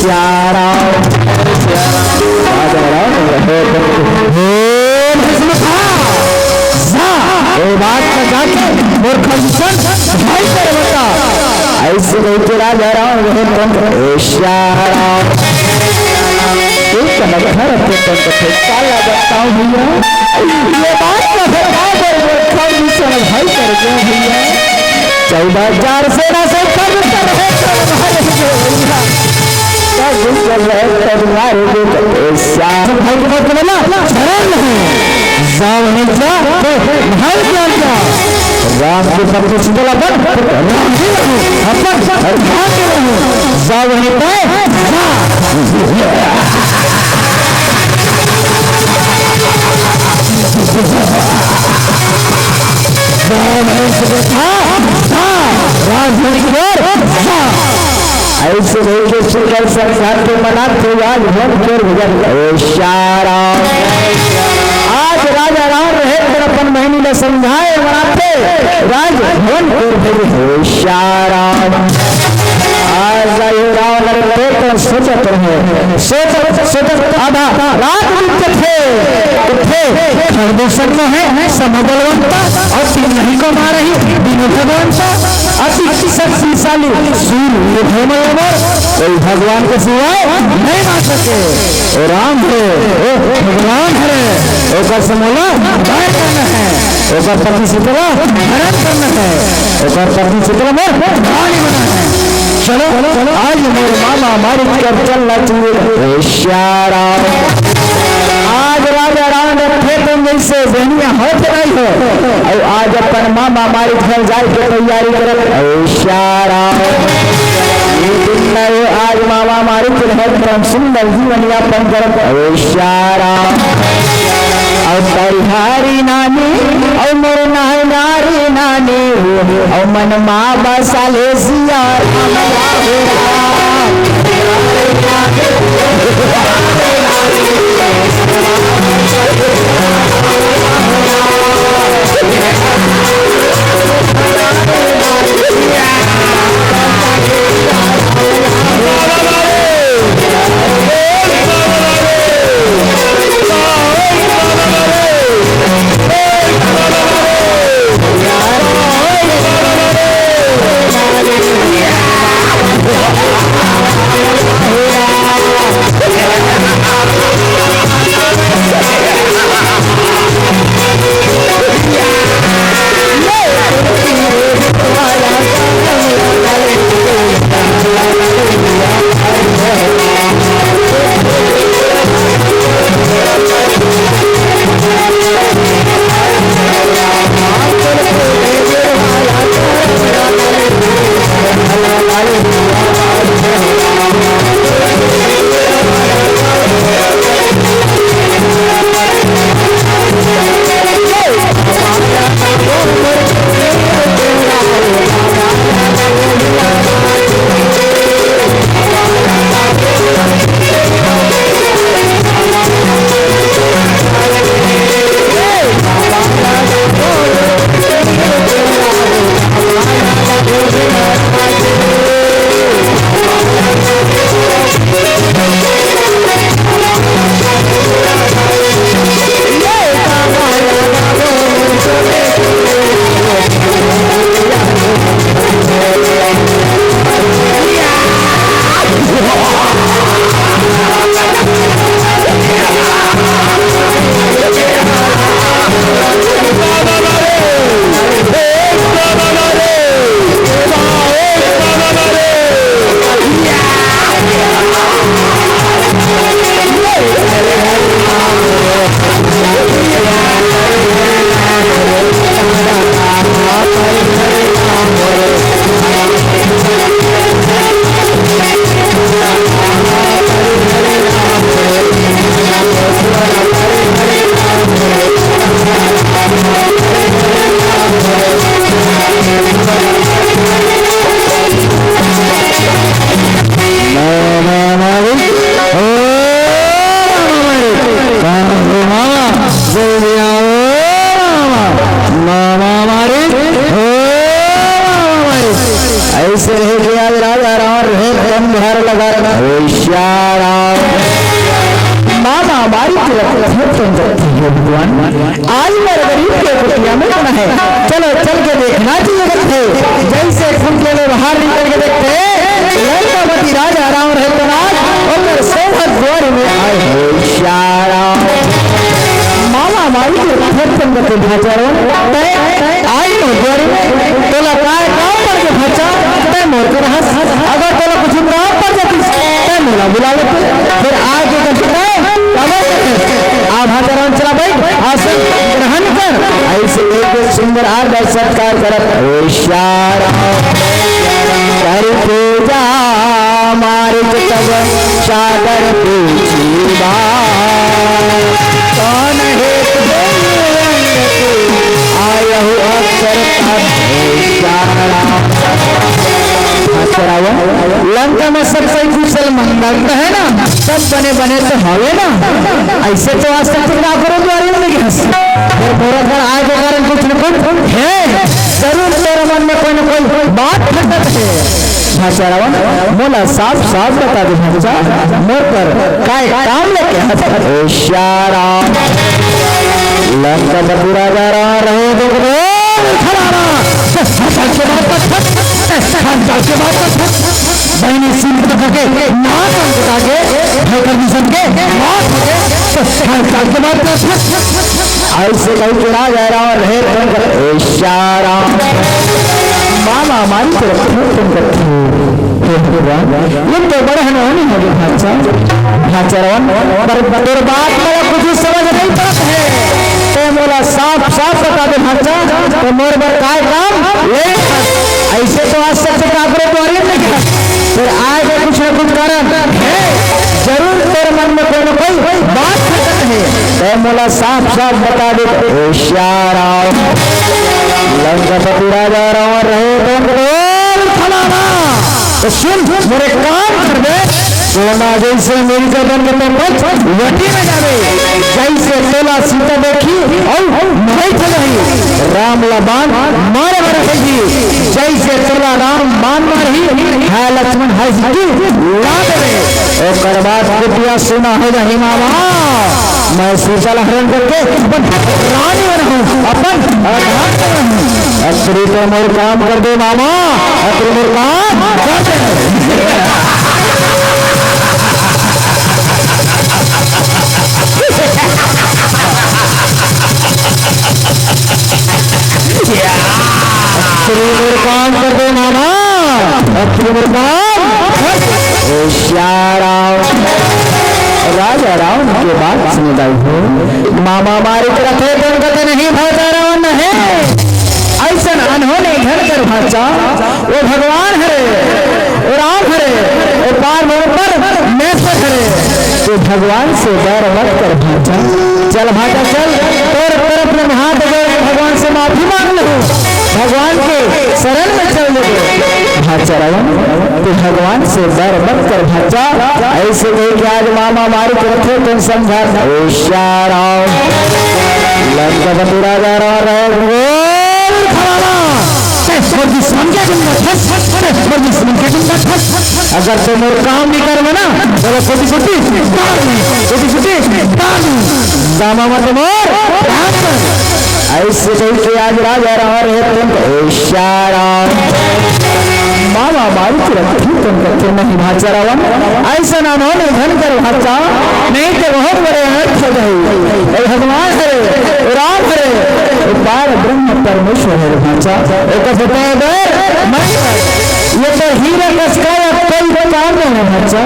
प्यारा राजा राम बात का जाके मूर्ख भाई कर बता ऐसे नहीं के राजा राम काला बता हूँ भैया ये बात का भाई कर गए भैया 14,000 सेना से राम के पक्ष शीतला ऐसे नहीं सुंदर संसार के मनाते आज आज राजा राम रहे पर अपन बहनी ने समझाए मनाते राज भवन आज रावण तो सोचत रहे सोचत आधा रात बीतते थे प्रदूषण में है समबलवंता और तीन नहीं को मार रही तीनों भगवंता अति शक्तिशाली सूर्य कोई भगवान के सिवाय नहीं मार सके राम है भगवान है ओकर समोला दाएं करना है ओकर पति शीतला हरण करना है ओकर पति शीतला में रानी बना है चलो आज मेरे मामा मारी कर चलना चाहिए आज राजा राम रखे तुम जैसे बहनिया हो नहीं हो और आज अपन मामा मारी घर जाए के तैयारी करत आज मामा मारी परम सुंदर जीवन यापन करत और परिहारी नानी और मोर नारी नानी और मन माँ बसाले सिया श्याम मामा हमारी भगवान आज मेरे गरीब के कुटिया में बना है, चलो चल के देखना चाहिए थे। जैसे खुमके में बाहर निकल के देखते लंकापति राजा राम रहते और सोहत द्वार में आए हो श्याम मामा हमारी आई हो द्वार में तोला काय काम पर के भाचा तय मोर कर हंस अगर तोला कुछ काम पर जाती तय मोला बुला लेते फिर आगे करते आ भाचाराम चला बैठ आसन ग्रहण कर ऐसे एक सुंदर आदर सत्कार करत श्याम कर पूजा मारे तब सागर पूछीबा कौन है आयहु अक्षर लंका में सब कोई कुशल मंगल है ना, सब बने बने तो हवे ना। ऐसे तो आज तक क्या करो द्वारे में घर आए के कारण कुछ न कुछ है जरूर तेरे मन में कोई न कोई बात खटक है। भाषारावन मोला साफ साफ बता दे भाषा मोर पर काय काम लेके श्याम लंका में पूरा जा रहे बहनी सिंह के नाक के ऐसे कहीं चुरा जा रहा और रहे श्याम मामा हमारी तरफ ये तो बड़े होनी होगी भाषा भाषारावन पर बात मेरा कुछ समझ नहीं पड़ता है तो मोला साफ साफ बता दे भाषा तो मोर बर काय काम ले ऐसे तो आज सबसे काकरे तो नहीं फिर आगे कुछ न कुछ कारण है जरूर तेरे मन में कोई न कोई बात खटक है तो मोला साफ साफ बता दे श्याम लंकापति राजा रावण रहे तो सुन मेरे काम कर दे सोना जैसे मेरी कदम के वटी में जावे जैसे तोला सीता देखी और नहीं चल राम लबान मारे मारे रहेगी जैसे तोला राम बान मारही है लक्ष्मण है ला देवे और करबाद कुटिया सुना हो जाए मामा मैं सीता हरण करके अपन रानी बनाऊं अपन अक्री तो मोर काम कर दे मामा अक्री मोर काम कर दे काम कर दो मामा श्याम राजा रावण के बाद सुनदाई हो मामा हमारी तरफ है नहीं भाषा रावण है ऐसा अनहोने घर कर भाषा वो भगवान हरे वो राम हरे वो पार मोड़ पर मेसर हरे तो भगवान से डर मत कर भाषा चल भाषा चल और तरफ में हाथ जोड़ भगवान से माफी मांग लो भगवान के शरण में चल दे भाषा रावण तो भगवान से डर मत कर भाषा ऐसे नहीं कि आज मामा हमारी तरफ है तुम समझा श्याम लंकापति राजा रहे अगर तुम और काम नहीं करोगे ना तो छोटी छोटी जामा मत मोर ऐसे कहीं के आज राजा रहा रहे तुम श्याम मामा मारी तुम करते नहीं भाषा रावण ऐसा ना उन्होंने धन कर भाषा नहीं तो बहुत बड़े अर्थ हो गए भगवान हरे राम हरे पार ब्रह्म परमेश्वर है भाषा ये तो हीरा कसका कोई काम नहीं है भाषा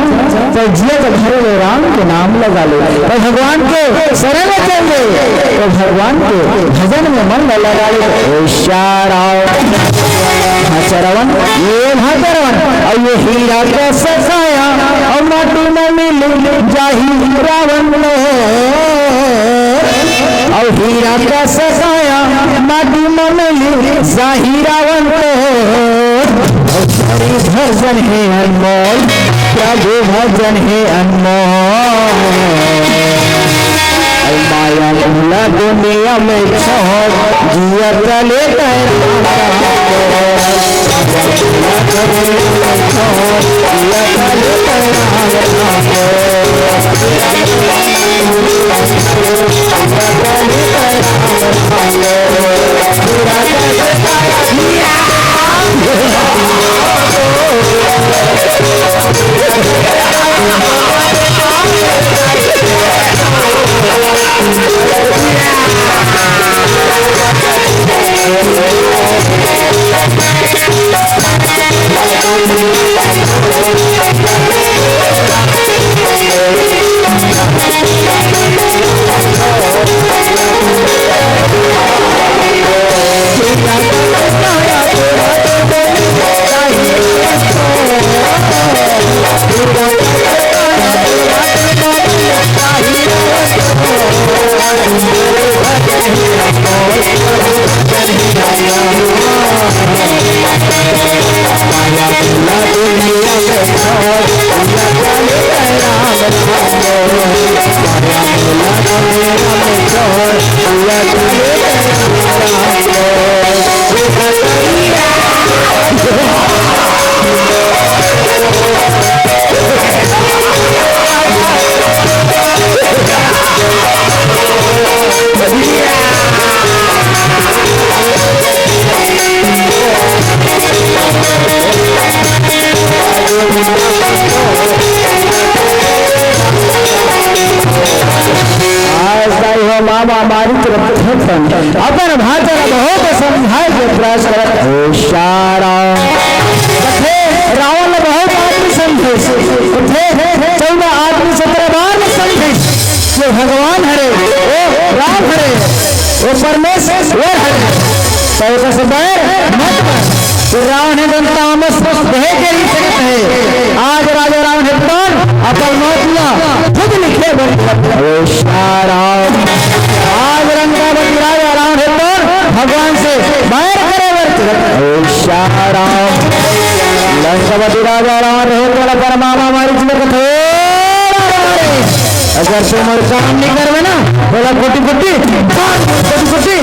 तो जिया तो घर में राम के नाम लगा ले और भगवान के शरण में चल गए तो भगवान के भजन में मन लगा ले श्याम भाषा रावण ये भाषा रावण और ये हीरा का सखाया और माटी में मिल जाही रावण और हीरा का सखाया माटी में मिल जाही रावण भजन है अनमोल प्रभु भजन है अनमोल माया भूला दुनिया में छोड़ जिया चले अपन भाषा बहुत समझाए के प्रयास करत होशियारा कथे रावण बहुत आदमी समझे कथे 14 आदमी 17 बार में समझे जो भगवान हरे ओ राम हरे ओ परमेश्वर हरे तो से बैर मत कर रावण है तामस कहे के नहीं सकते है आज राजा रावण है कौन अपन मौतिया खुद लिखे होशियारा आज रंगावती राजा रावण है कौन भगवान से बैर करे होशियारा लंकावती राजा रावण है कौन पर मामा मारी चले कथे अगर तुम और काम नहीं करवे ना बोला कुटी कुटी कुटी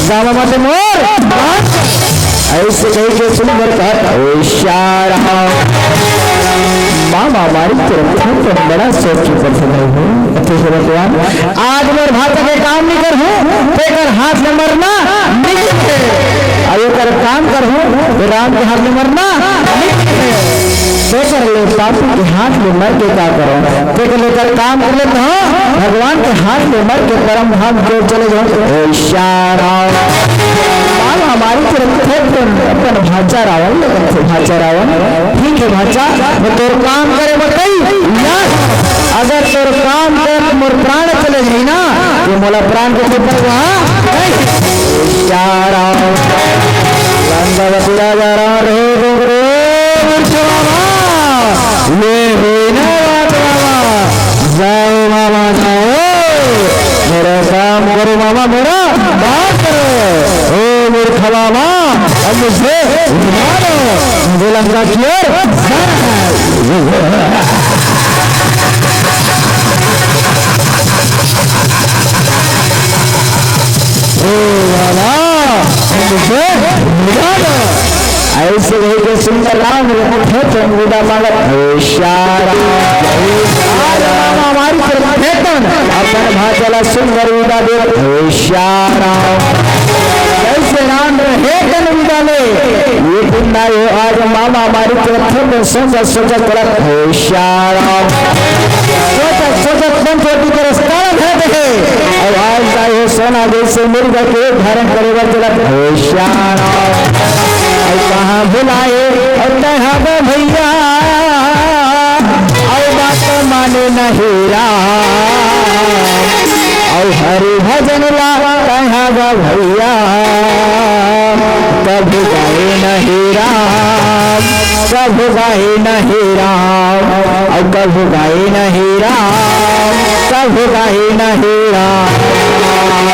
जावा मत मोर ऐसे कही के सुनकर कहा होशियारा मामा मारी तो बड़ा सोच की भगवान आज मेरे भाषा के काम नहीं कर हूँ तेकर हाथ में मरना नहीं अरे कर काम कर हूँ राम के हाथ में मरना तेकर ले पापी के हाथ में मर के क्या करो तेकर लेकर काम कर लेते हो भगवान के हाथ में मर के परम धाम को चले जाओ होशियारा हमारी अपन भाषा रावण भाषा रावण ठीक है भाषा मैं तोर काम करे बताई अगर तोर काम कर मोर प्राण चले जाई ना ये मोला प्राण के ऊपर वहाँ होशियारा गंगावती राजा रावण रे ये होना जाओ मामा जाओ मेरा काम करो मामा मेरा बात करो ओ मूर्ख मामा अब मुझे मारो मुझे लंका की ओर मुझे मारो ऐसे वही के सुंदर राम विदा मांगत होशियारा हमारी अपन भाषा सुंदर विदा दे होशियारा ऐसे राम हेतन विदा ले ये बिंदा ये आज मामा हमारी तरफ में सोचा करत होशियारा सोचा कौन छोटी तिरस्कार है देखे और आज जाए सोना जैसे मिर्ग के धारण करेगा चलत होशियारा कहाँ बुलाए और कहाँ भैया और बात माने नहीं और हरि भजन ला कहाँ भैया कभी गाए नहीं राम कभी गाए नहीं राम और कभी गाए नहीं राम कभी गाए नहीं राम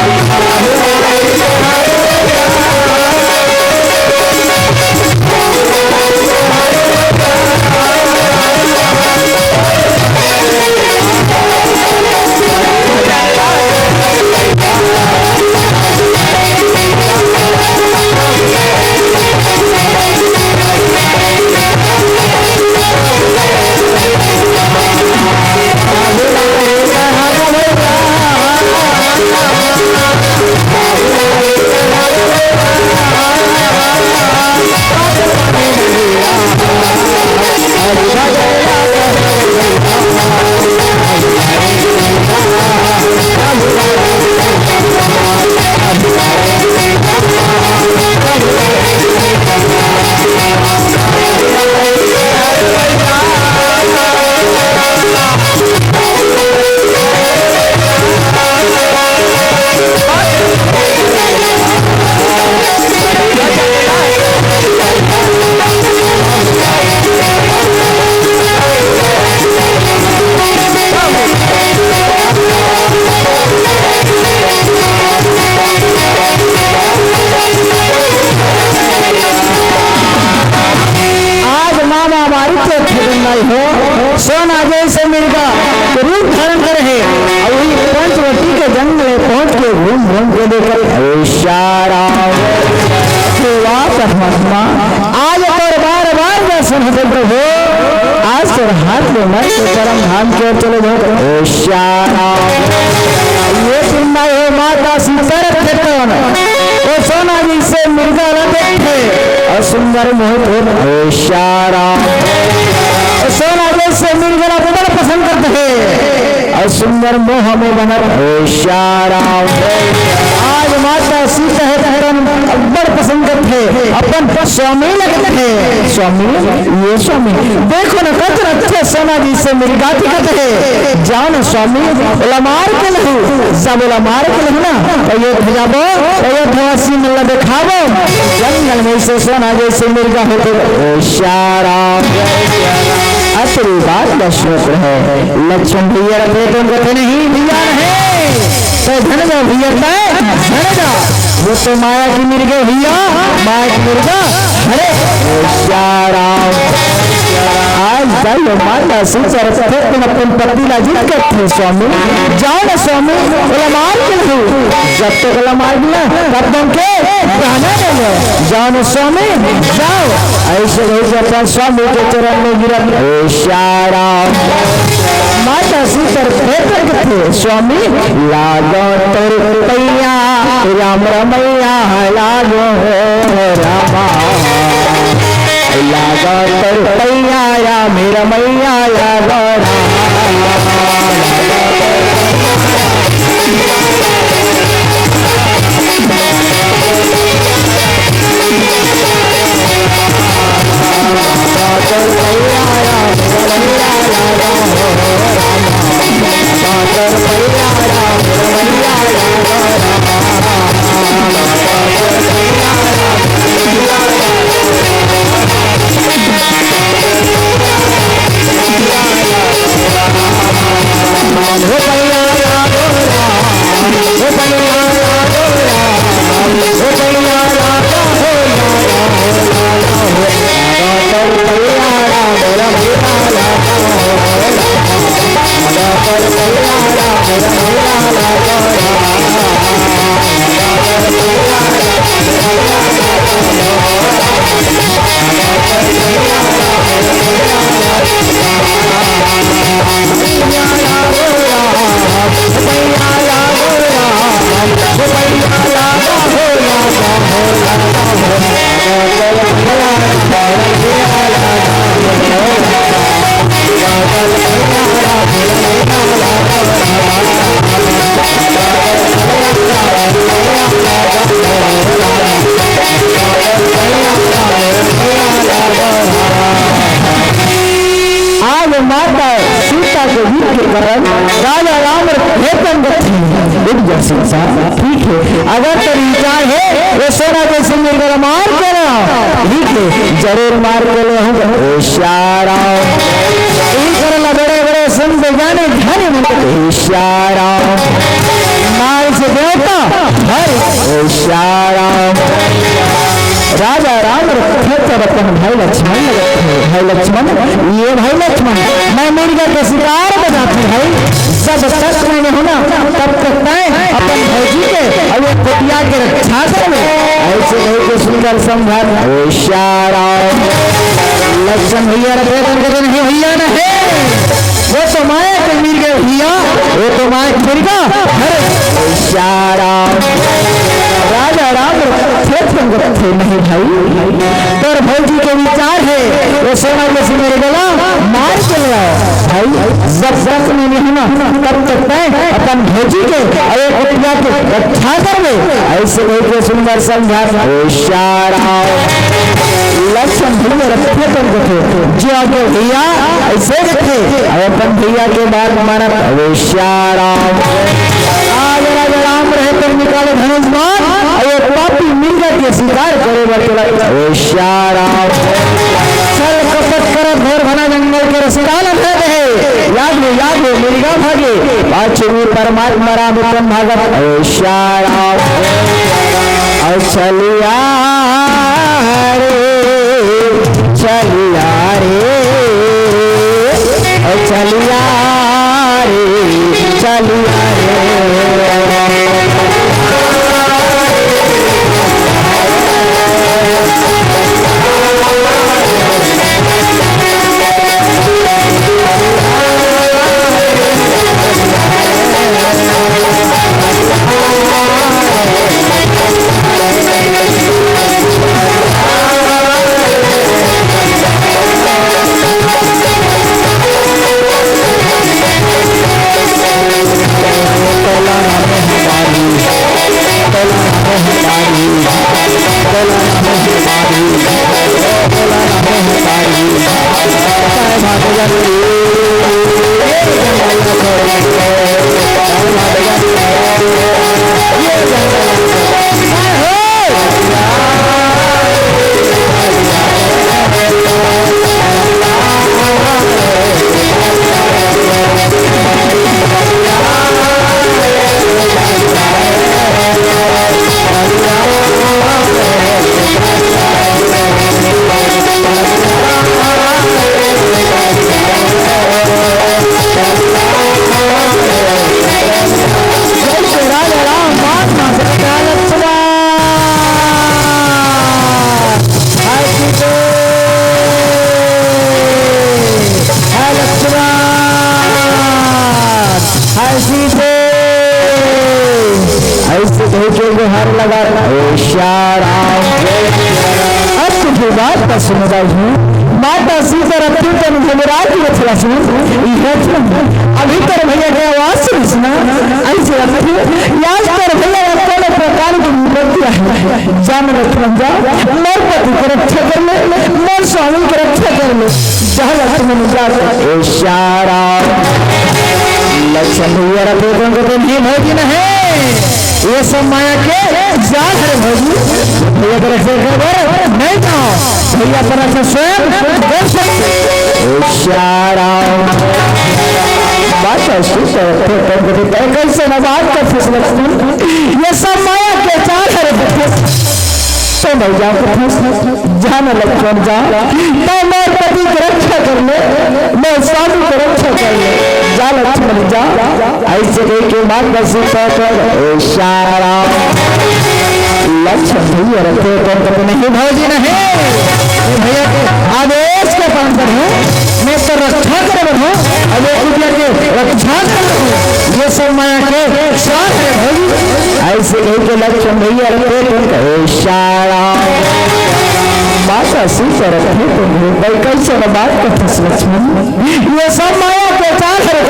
घूम घूम के देखो श्याराम परमात्मा आज और बार बार दर्शन हो प्रभु आज तो हाथ में मत परम धाम की ओर चले जाओ श्याराम ये सुनना ये माता सीता रखन वो सोना जी से मिर्गा लगे थे और सुंदर मोहित हो श्याराम सोना जैसे मिर्गा बड़ा पसंद करते हैं और सुंदर मोह में बना श्याराम आज माता सीता है बड़ पसंद करते अपन स्वामी लगते हैं स्वामी ये स्वामी देखो ना कत अच्छे सोना जी से मिर्गा करते हैं जाओ ना स्वामी बोला मार के नहीं सब बोला मार के नहीं ना और ये भेजाबो और ये धवासी मिलना दिखाबो जंगल में से सोना जैसे मिर्गा होते श्याराम असली बात का श्लोक है लक्ष्मण भैया रखे तो कथे नहीं भैया है तो धन जा भैया धन जा वो तो माया की मिर्गे भैया माया की मिर्गा अरे श्याराम आज जाइए माता सीता रखे तुम अपन पति ला जीत करते स्वामी जाओ ना स्वामी बोला मार के नहीं जब तक बोला मार दिया तब तुम के कहना नहीं जाओ ना स्वामी जाओ ऐसे नहीं स्वामी के चरण में गिरा श्याराम माता सीता थे स्वामी लागो तर पैया राम रमैया लागो रामा लागो तर पैया राम रमैया लागो राजा राम ठीक है अगर तो विचार है वो सोना जैसे मिर्गा मार के ना ठीक है जरूर मार के ले श्याराम बड़े बड़े संत जाने धनी मन श्याराम मार से देवता हर श्याराम राजा राम अपन भाई लक्ष्मण भाई लक्ष्मण ये भाई लक्ष्मण मैं मिर्गा का शिकार बताती भाई जब तक मैंने होना तब तक मैं अपन भौजी के और ये कुटिया के रक्षा करें ऐसे नहीं को सुंदर संभाल श्याराम लक्ष्मण भैया रखे नहीं भैया न है वो तो माया के मिर्गे भैया वो तो माया के मिर्गा श्याराम राजा राम थे नहीं भाई पर भौजी के विचार है वो सोना जैसे मेरे गला मार के लगाओ भाई जब तक मैंने होना तब तक मैं अपन भौजी के अरे कुटिया के रक्षा कर ऐसे नहीं सुंदर समझा श्याराम लक्ष्मण भैया रखे थे जो आगे भैया ऐसे रखे अपन भैया के बाद हमारा श्याराम आज राजा राम रहे तो निकाले धनुष बाण और पापी मिर्गा के शिकार करे बटला श्याराम चल कपट कर घोर घना जंगल के रसिका लगे याद में मिर्गा भागे पाछे परमात्मा राम उत्तम भागत श्याराम और चलिया रे चलिया रे सीते ऐसे कह के गुहार लगा श्याराम। अब तुझे बात का सुनता हूँ माता सीता रखी तो जमराज की रचना सुन अभी तर भैया की आवाज सुना ऐसे रखी याद कर भैया कोनो प्रकार की विपत्ति है जान रखना जा मोर पति की रक्षा कर ले मोर स्वामी की रक्षा कर ले जहाँ लक्ष्मण जा श्याराम। लक्ष्मण भैया रखे तो नहीं भोगी न है ये सब माया के जाल है भोगी भैया की रक्षा कर नहीं जाओ भैया पर अच्छा स्वयं कर सकते श्याराम। कैसे नवाज का फैसला ये सब माया के जाल है तो भैया जान लक्ष्मण जा तो मेरे पति की रक्षा कर ले मैं स्वामी की रक्षा कर ले जा लक्ष्मण जा ऐसे के बात बसी श्याराम। लक्ष्मण भैया रखे तो नहीं भौजी नहीं भैया के आदेश के पालन कर हूँ मैं तो रक्षा कर हूँ अरे कुटिया के रक्षा कर ये सब माया के साथ है भौजी ऐसे के लक्ष्मण भैया रखे तो श्याराम। माता सीता रखे तो कैसे बात का लक्ष्मण ये सब माया के चाल है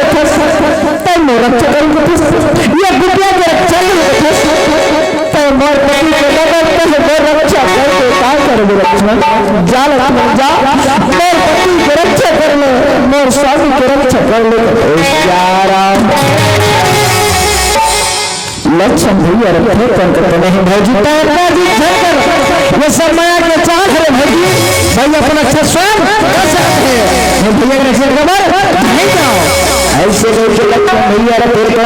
तब मैं रक्षा करूंगा ये कुटिया के रक्षा तब मोर पति के बदलते है मोर रक्षा करके क्या करोगे लक्ष्मण जा लक्ष्मण जा मोर पति की रक्षा कर ले मोर स्वामी की रक्षा कर ले श्याराम। लक्ष्मण भैया रखे तो नहीं भौजी ये सब माया के चाल है भौजी भैया अपना अच्छा स्वयं कर सकते हैं भैया के रक्षा खबर नहीं जाओ ऐसे लक्ष्मण भैया रखे तो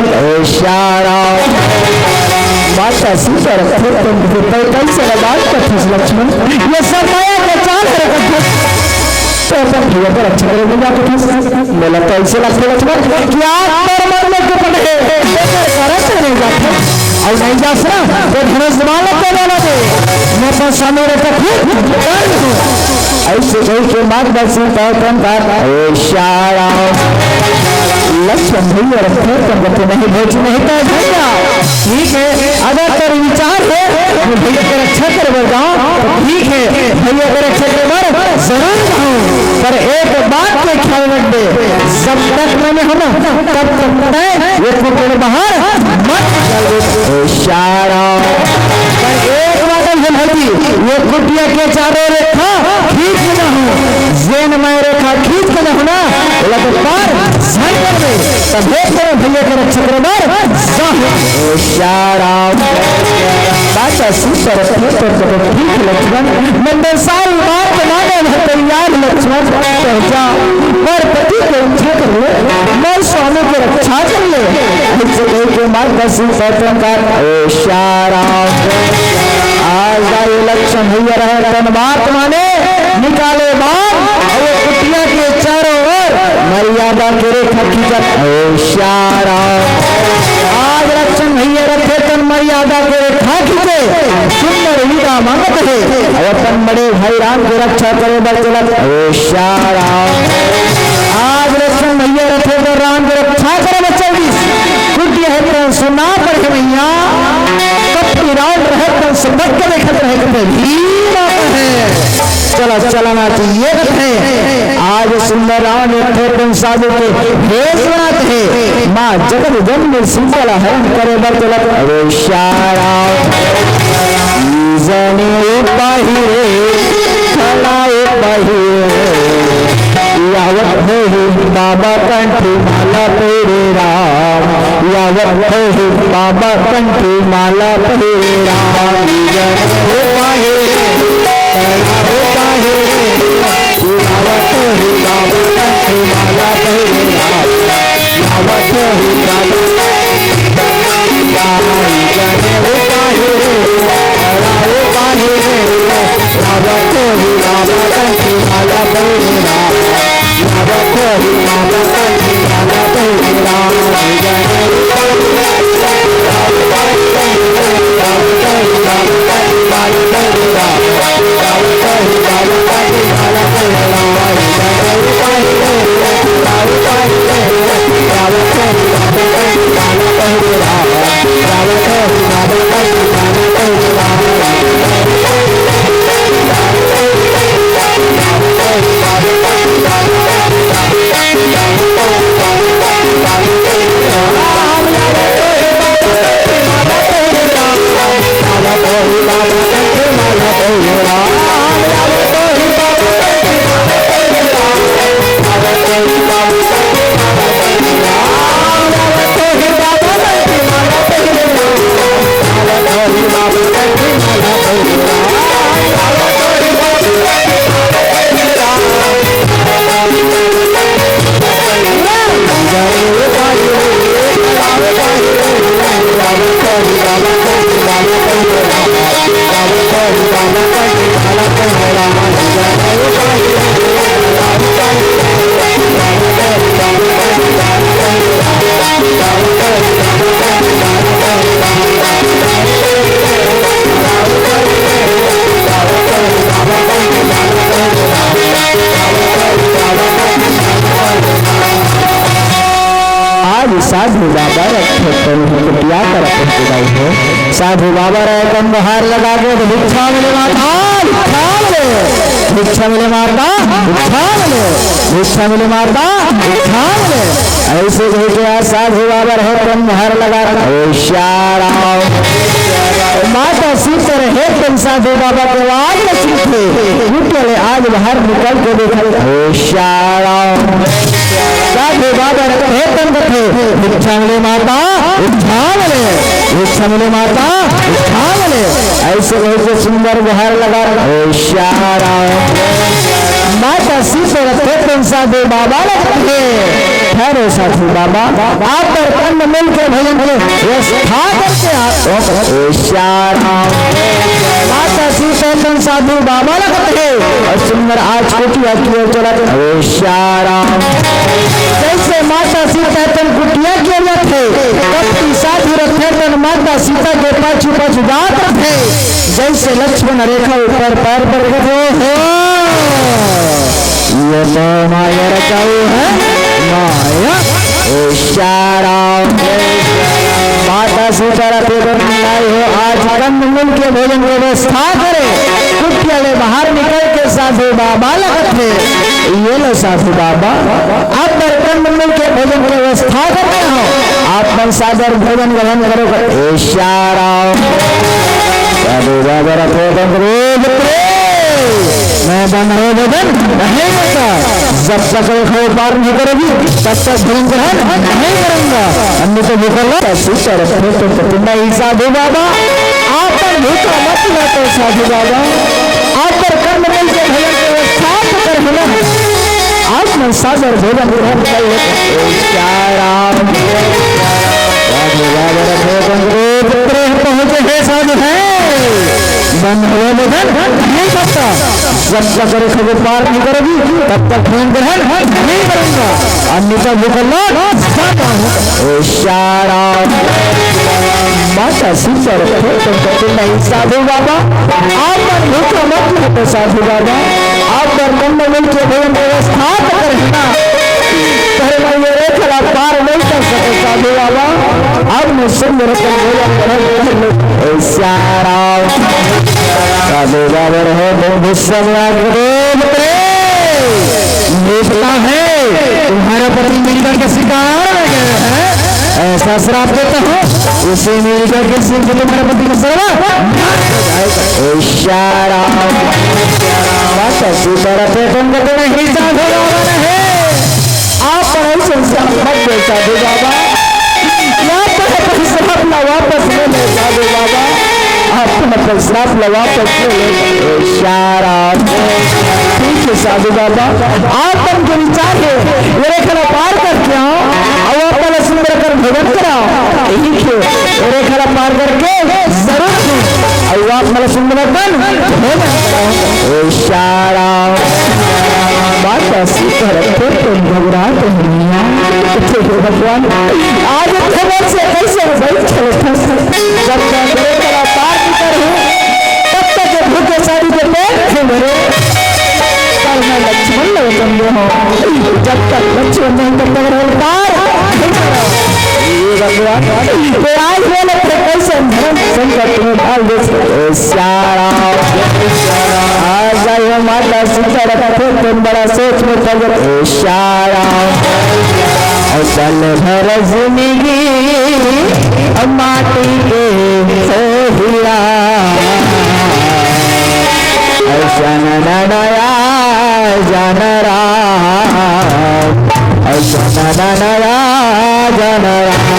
श्याराम। माता सीता रखे कैसे बात करते लक्ष्मण ये सब माया के चाल है तो अपन भैया को रक्षा करेंगे बोला कैसे लगते लक्ष्मण क्या मरने के पड़े नहीं जाते और नहीं जा सका तो धनुष मालक को डाला दे मैं अपना स्वामी रखा ऐसे कहीं के मार्गदर्शन श्याराम। लक्ष्मण भैया रखे तो नहीं भोज नहीं तो भैया ठीक है अगर तेरे विचार है भैया की रक्षा कर जाओ ठीक है भैया की रक्षा कर जरूर जाऊँ पर एक बात के ख्याल रख दे जब तक मैंने हम तब तक ये कुकर बाहर मत श्याराम। पर एक बात है भली ये कुटिया के चारों रेखा खींच न हो जेन में रेखा खींच न होना लगातार सही कर दे तब भैया के रक्षा कर श्याराम। बात सीता रखे तो ठीक लक्ष्मण मंदिर सारी बात माने तैयार लक्ष्मण पहुंचा और पति को रक्षा कर ले मैं स्वामी की रक्षा कर ले के मार्गदर्शन श्याराम। आज ये लक्ष्मण भैया रहे बात माने निकाले बात और कुटिया के चारों ओर मर्यादा के रेखा खींचत श्याराम। आज लक्ष्मण भैया रखे तन मर्यादा के रेखा खींचे सुंदर हीरा मांगत है और अपन बड़े भाई राम की रक्षा करे बल चलत श्याराम। आज लक्ष्मण भैया रखे तो राम की रक्षा करे 24 कुटिया है तो सुना पड़े भैया कपटी राउंड रहे तो सबक के देखते रहे चला चलाना चाहिए है आज सुंदर राम तुम साधु के भेष बनाते हैं माँ जगत जन्म शीतल हरण करे बरतलत श्याराम। जने बाहिरे खड़ाए बाहिरे यावत है बाबा कंठी माला पेरे राम यावत है बाबा कंठी माला पेरे राम। जने बाहिरे होता है यावत है बाबा कंठी माला पेरे राम यावत है साधु बाबा रखे कुटिया कर साधु बाबा रहे कम हार लगा के भिक्षा मिले माता भिक्षा मिले माता भिक्षा मिले माता भिक्षा मिले ऐसे भेजा साधु बाबा रहे कम हार लगा माता सीते रहे तुम साधु बाबा के आवाज न सूखे आज बाहर निकल के देखा साधु बाबा रहे तुम कथे भिक्षा मिले माता भिक्षा मिले माता भिक्षा मिले ऐसे ऐसे सुंदर बाहर लगा माता सीते रखे तुम साधु बाबा रखे ठहरो साधु बाबा आप पर कंध मिलकर भजन व्यवस्था करके माता सीते तुम साधु बाबा लगते और सुंदर आज कुटिया की ओर चला जैसे माता सीता तुम कुटिया की ओर रखे कपटी साधु रखे तुम माता सीता के पाछू पाछू जात रखे जैसे लक्ष्मण रेखा ऊपर पैर पर रखे हो ये तो माया रचाऊ है माया माता सीता रखे हो आज कंद मिल के भोजन व्यवस्था करे कुटिया ले बाहर निकल के साधु बाबा लगते ये लो साधु बाबा आप पर कंद मिल के भोजन व्यवस्था करते हो आप मन सादर भोजन ग्रहण करो साधु बाबा रखे मैं बनो भजन नहीं करता जब तक रेखा पार नहीं करेगी तब तक भोजन ग्रहण नहीं करूंगा अन्य तो भूखा साधु बाबा आप पर भूखा मत लाते साधु बाबा आप पर कर्म मिल के भजन व्यवस्था कर आप में सागर भोजन ग्रहण कर पहुंचे है साधु है नहीं करता जब तक रेखा को पार नहीं करेगी तब तक भोजन ग्रहण नहीं करूंगा अन्यथा भूखला माता सीता रखे नहीं साधु बाबा आप पर भूखा मत लेते साधु बाबा आप पर मन मिल के भोजन व्यवस्था करना रेखा पार नहीं कर सके साधु बाबा अब मैं सुंदर भोजन साधु बाबा रहे देखता है तुम्हारा पति मिलकर के शिकार है ऐसा श्राप देता हो उसे मिलकर के सिर्फ तुम्हारे पति को सर्वा नहीं साधु बाबा है आप पर ऐसे साधु बाबा श्राप ना वापस ले ले साधु बाबा आप श्राप ला वापस ले ले ठीक है साधु बाबा आप तुमको विचार है मेरे खला पार करके आओ और अपना सुंदर कर भजन कराओ ठीक है मेरे खला पार करके जरूर और आप मेरा सुंदर कर भजन कराओ बात ऐसी करते तुम घबरात भगवान आज खबर से कैसे जब तक पार निकल हूँ तब तक भूखे साड़ी के पेट थे मेरे पर मैं लक्ष्मण समझे हूँ जब तक लक्ष्मण नहीं तब तक पार भगवान आज बोले कैसे धर्म संकट में डाल दे आज आयो माता सीता रखे तुम बड़ा सोच में तबीयत चल भर जिंदगी माटी के सोहिया ऐसन नया जनरा ऐसन नया जनरा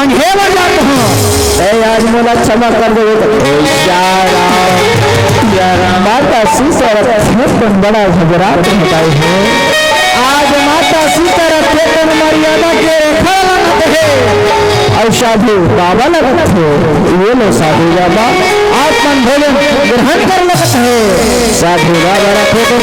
मांगे मर जाता हूँ। आज मोला क्षमा कर दो। माता सीता खेतन बड़ा झगड़ा बताई है। आज माता सीता खेतन मर्यादा के खड़ात है और साधु बाबा लगत है। ये लो साधु बाबा आत्मन भोजन ग्रहण कर लगत है। साधु बाबा रखे तो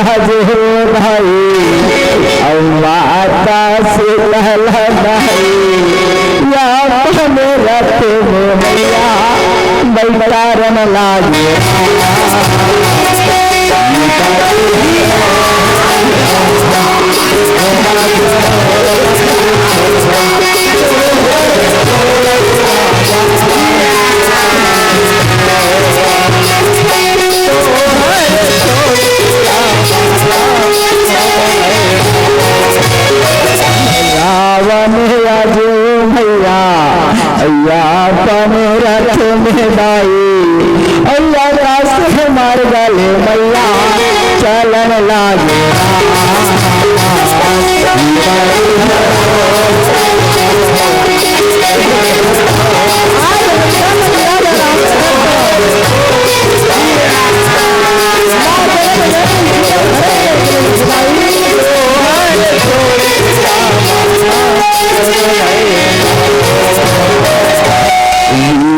लाज हो भाई और माता से लहलहाई या अपने रथ में मैया बैठारन लागे रावण राजो भैया अय्या अपन रथ में दाई अय्या रास्ते मार गले मैया चलन लागे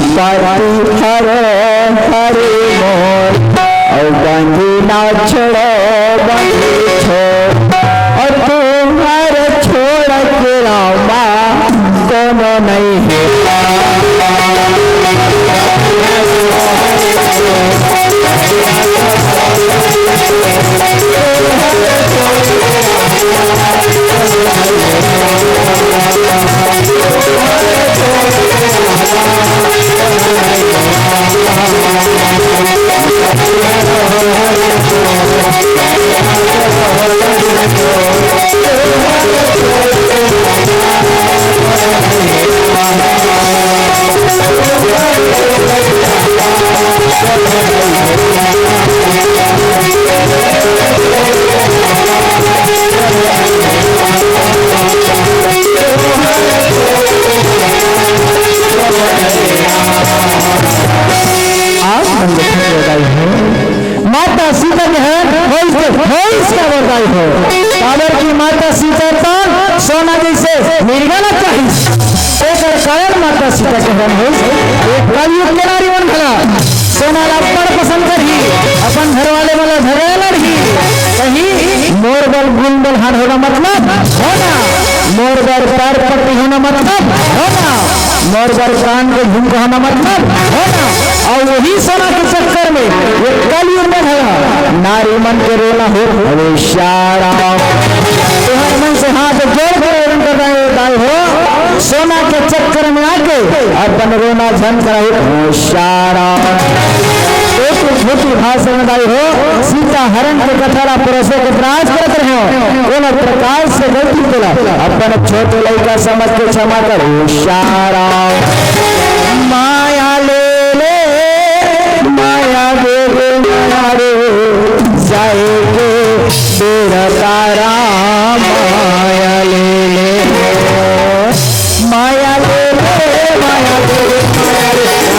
हरे हरे मोर और बंदी ना छोड़ो बंदी छोड़ और तुम्हारे छोड़ के रामा कोनो नहीं माता सीता के है इसका बरदाई हो काबर की माता सीता तो सोना जैसे मिर्गा ना चाहिए एक कारण माता सीता के हम हो एक कलयुग के नारी बन भला सोना बड़ पसंद करी अपन घर वाले वाला झगड़ा लड़ी कहीं मोर बल गुल बल हार होना मतलब होना मोर बल पैर पट्टी होना मतलब होना मोर बल कान के झुमका होना मतलब होना और वही सोना के चक्कर में ये कलयुग में है नारी मन के रोना हो तुम्हारे मन से हाथ जोड़ कर दाई हो सोना के चक्कर में आके अपन रोना झन कराई झूठी भाषा में दाई हो सीता हरण के कथारा पुरुषों के प्राज करते रहे कोनो प्रकार से गलती केला अपन छोटे लड़का समझ के क्षमा कर इशारा माया ले ले माया दे दे माया रे जाएगे तेरा तारा माया ले ले माया ले ले माया दे दे माया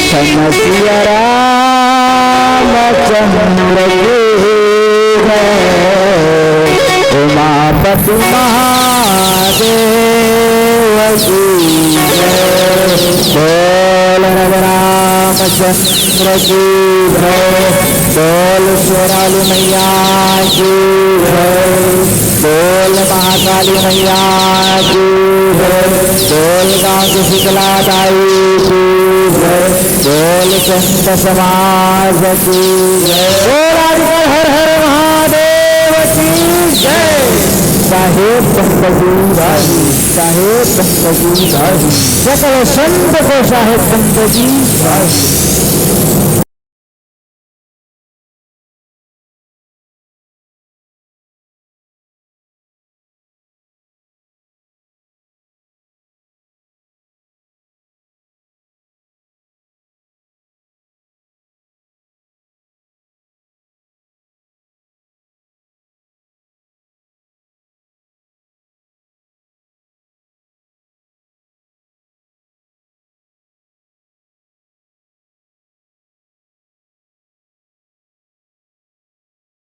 समसिया रामचंद्र की जय, उमापति महादेव की जय, बोल रामचंद्र की जय, बोल शेराली मैया की जय, बोल महाकाली मैया की जय, बोल गांव की शीतला दाई की जय, बोल संत समाज की जय, बोल हर हर महादेव की जय। साहेब संतजी भाई, साहेब संतजी भाई, सकल संत को साहेब संतजी भाई।